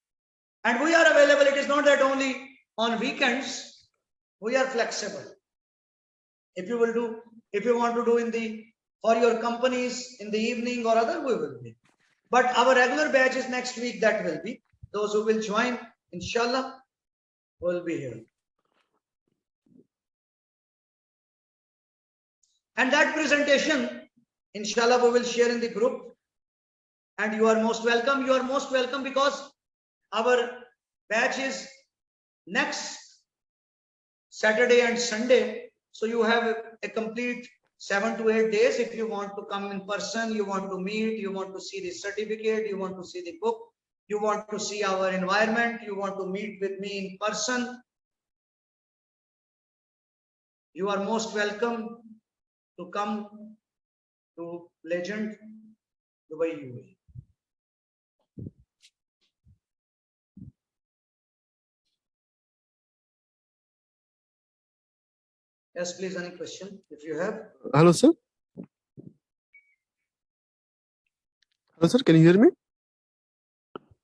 And we are available. It is not that only on weekends, we are flexible. If you will do, if you want to do in the, for your companies in the evening or other, we will be. But our regular batch is next week, that will be. Those who will join, inshallah, will be here. And that presentation, inshallah, we will share in the group. And you are most welcome. You are most welcome because our batch is next Saturday and Sunday. So you have a complete 7 to 8 days. If you want to come in person, you want to meet, you want to see the certificate, you want to see the book, you want to see our environment, you want to meet with me in person, you are most welcome to come to Legend Dubai UAE. Yes, please, any question if you have. Hello, sir. Hello, sir. Can you hear me?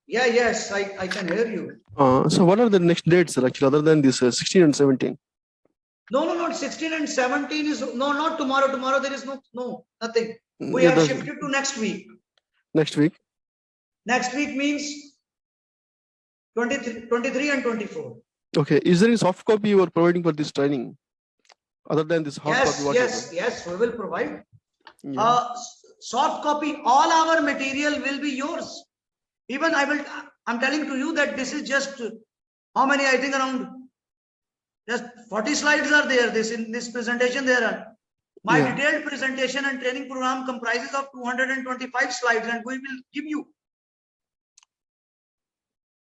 Yeah, yes, I can hear you. So what are the next dates, sir, actually, other than this 16 and 17? No, 16 and 17 is, no, not tomorrow. Tomorrow there is no, nothing. We Yeah, have shifted to next week. Next week. Next week means 23 and 24. Okay. Is there any soft copy you are providing for this training? Other than this hard copy? Yes, we will provide. Yeah. Soft copy, all our material will be yours. Even I'm telling to you that this is just, how many, I think around just 40 slides are there. In this presentation there are. My detailed presentation and training program comprises of 225 slides, and we will give you.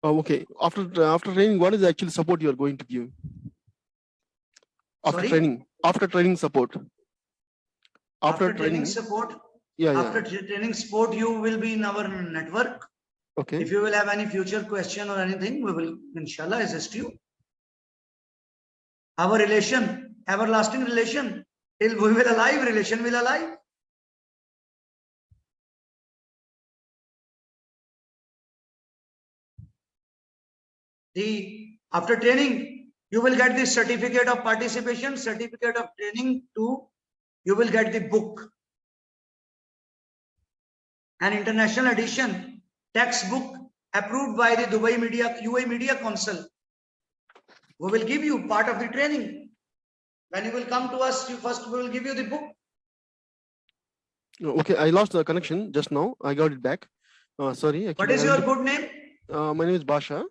Okay. After training, what is the actual support you are going to give? After training support. After training support. Yeah. After training support, you will be in our network. Okay. If you will have any future question or anything, we will inshallah assist you. Our relation, everlasting relation, till we will alive, relation will alive. After training, you will get the certificate of participation, certificate of training too. You will get the book, an international edition textbook approved by the Dubai UAE Media Council. We will give you part of the training. When you will come to us, first we will give you the book. Okay, I lost the connection just now. I got it back. Sorry. Actually, What is your good name? My name is Basha.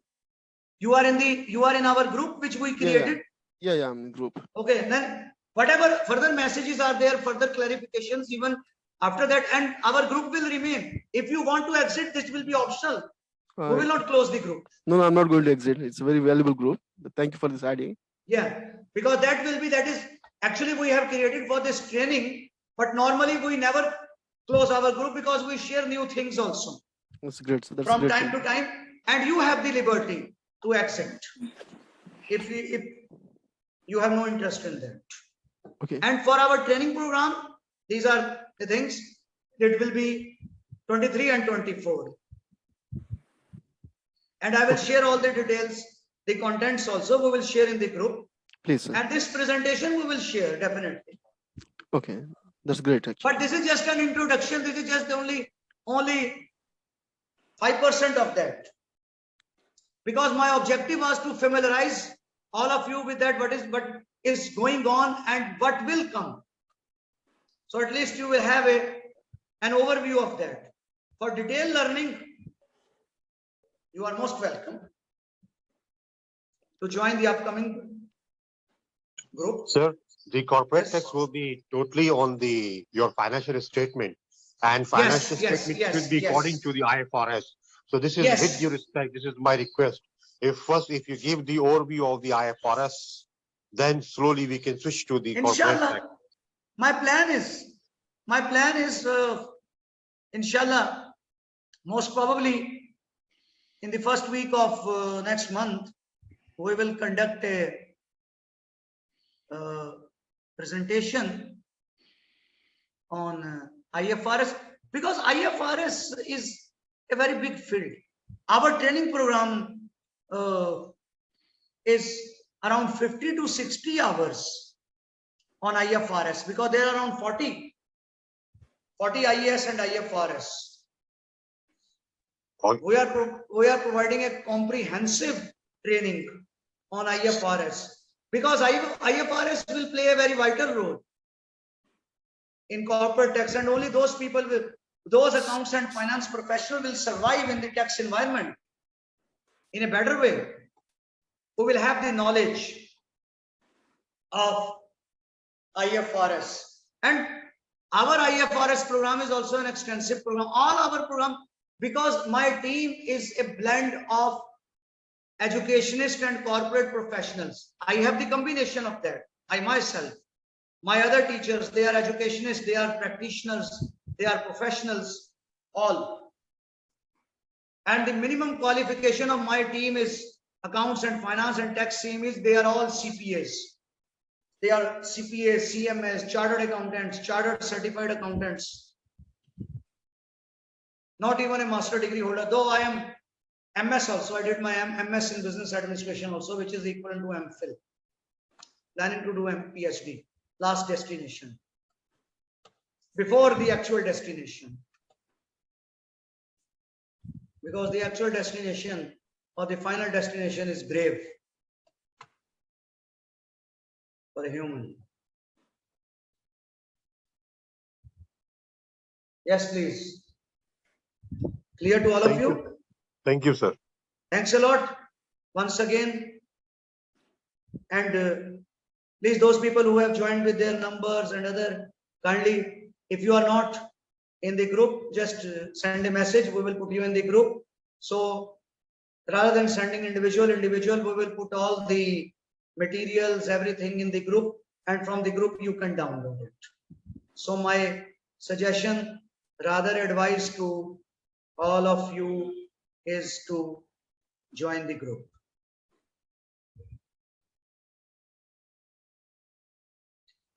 You are in our group which we created. Yeah, I'm in group. Okay, then whatever further messages are there, further clarifications, even after that, and our group will remain. If you want to exit, this will be optional. We will not close the group. No, I'm not going to exit. It's a very valuable group. Thank you for this idea. Yeah, because that is actually we have created for this training, but normally we never close our group because we share new things also. That's great. So from time to time, and you have the liberty to accept if you have no interest in that. Okay. And for our training program, these are the things. It will be 23 and 24. And I will share all the details, the contents also we will share in the group. Please, sir. And this presentation we will share definitely. Okay, that's great. Actually. But this is just an introduction. This is just only 5% of that. Because my objective was to familiarize all of you with that what is going on and what will come. So at least you will have an overview of that. For detailed learning, you are most welcome to join the upcoming group. Sir, the corporate tax will be totally on your financial statement, and financial statement should be according to the IFRS. So this is with due respect. This is my request. If you give the overview of the IFRS, then slowly we can switch to the corporate tax. Inshallah, my plan is, inshallah, most probably in the first week of next month, we will conduct a presentation on IFRS, because IFRS is a very big field. Our training program is around 50 to 60 hours on IFRS, because there are around 40 IAS and IFRS. We are providing a comprehensive training on IFRS, because IFRS will play a very vital role in corporate tax, and only those people those accounts and finance professionals will survive in the tax environment in a better way, who will have the knowledge of IFRS. And our IFRS program is also an extensive program. All our program, because my team is a blend of educationists and corporate professionals. I have the combination of that. I myself, my other teachers, they are educationists, they are practitioners, they are professionals, all. And the minimum qualification of my team is accounts and finance and tax team is, they are all CPAs. They are CPAs, CMAs, chartered accountants, chartered certified accountants. Not even a master degree holder, though I am MS also. I did my MS in business administration also, which is equivalent to MPhil. Planning to do PhD, last destination, before the actual destination. Because the actual destination or the final destination is grave for a human. Yes, please. Clear to all of you? Thank you, sir. Thanks a lot once again. And please, those people who have joined with their numbers and other, kindly, if you are not in the group, just send a message. We will put you in the group. So rather than sending individual, we will put all the materials, everything in the group, and from the group you can download it. So my suggestion, rather advice to all of you, is to join the group.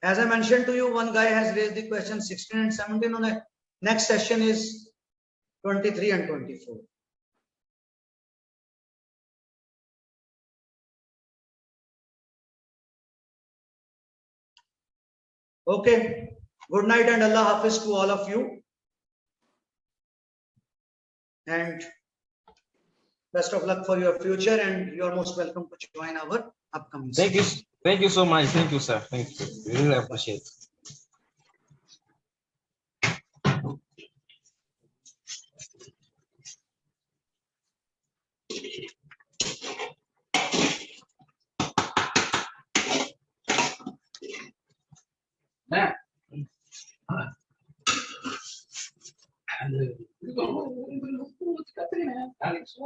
As I mentioned to you, one guy has raised the question 16 and 17 on a next session is 23 and 24. Okay. Good night and Allah Hafiz to all of you. And best of luck for your future, and you are most welcome to join our upcoming session. Thank you so much. Thank you, sir. Thank you. We really appreciate it. Alex,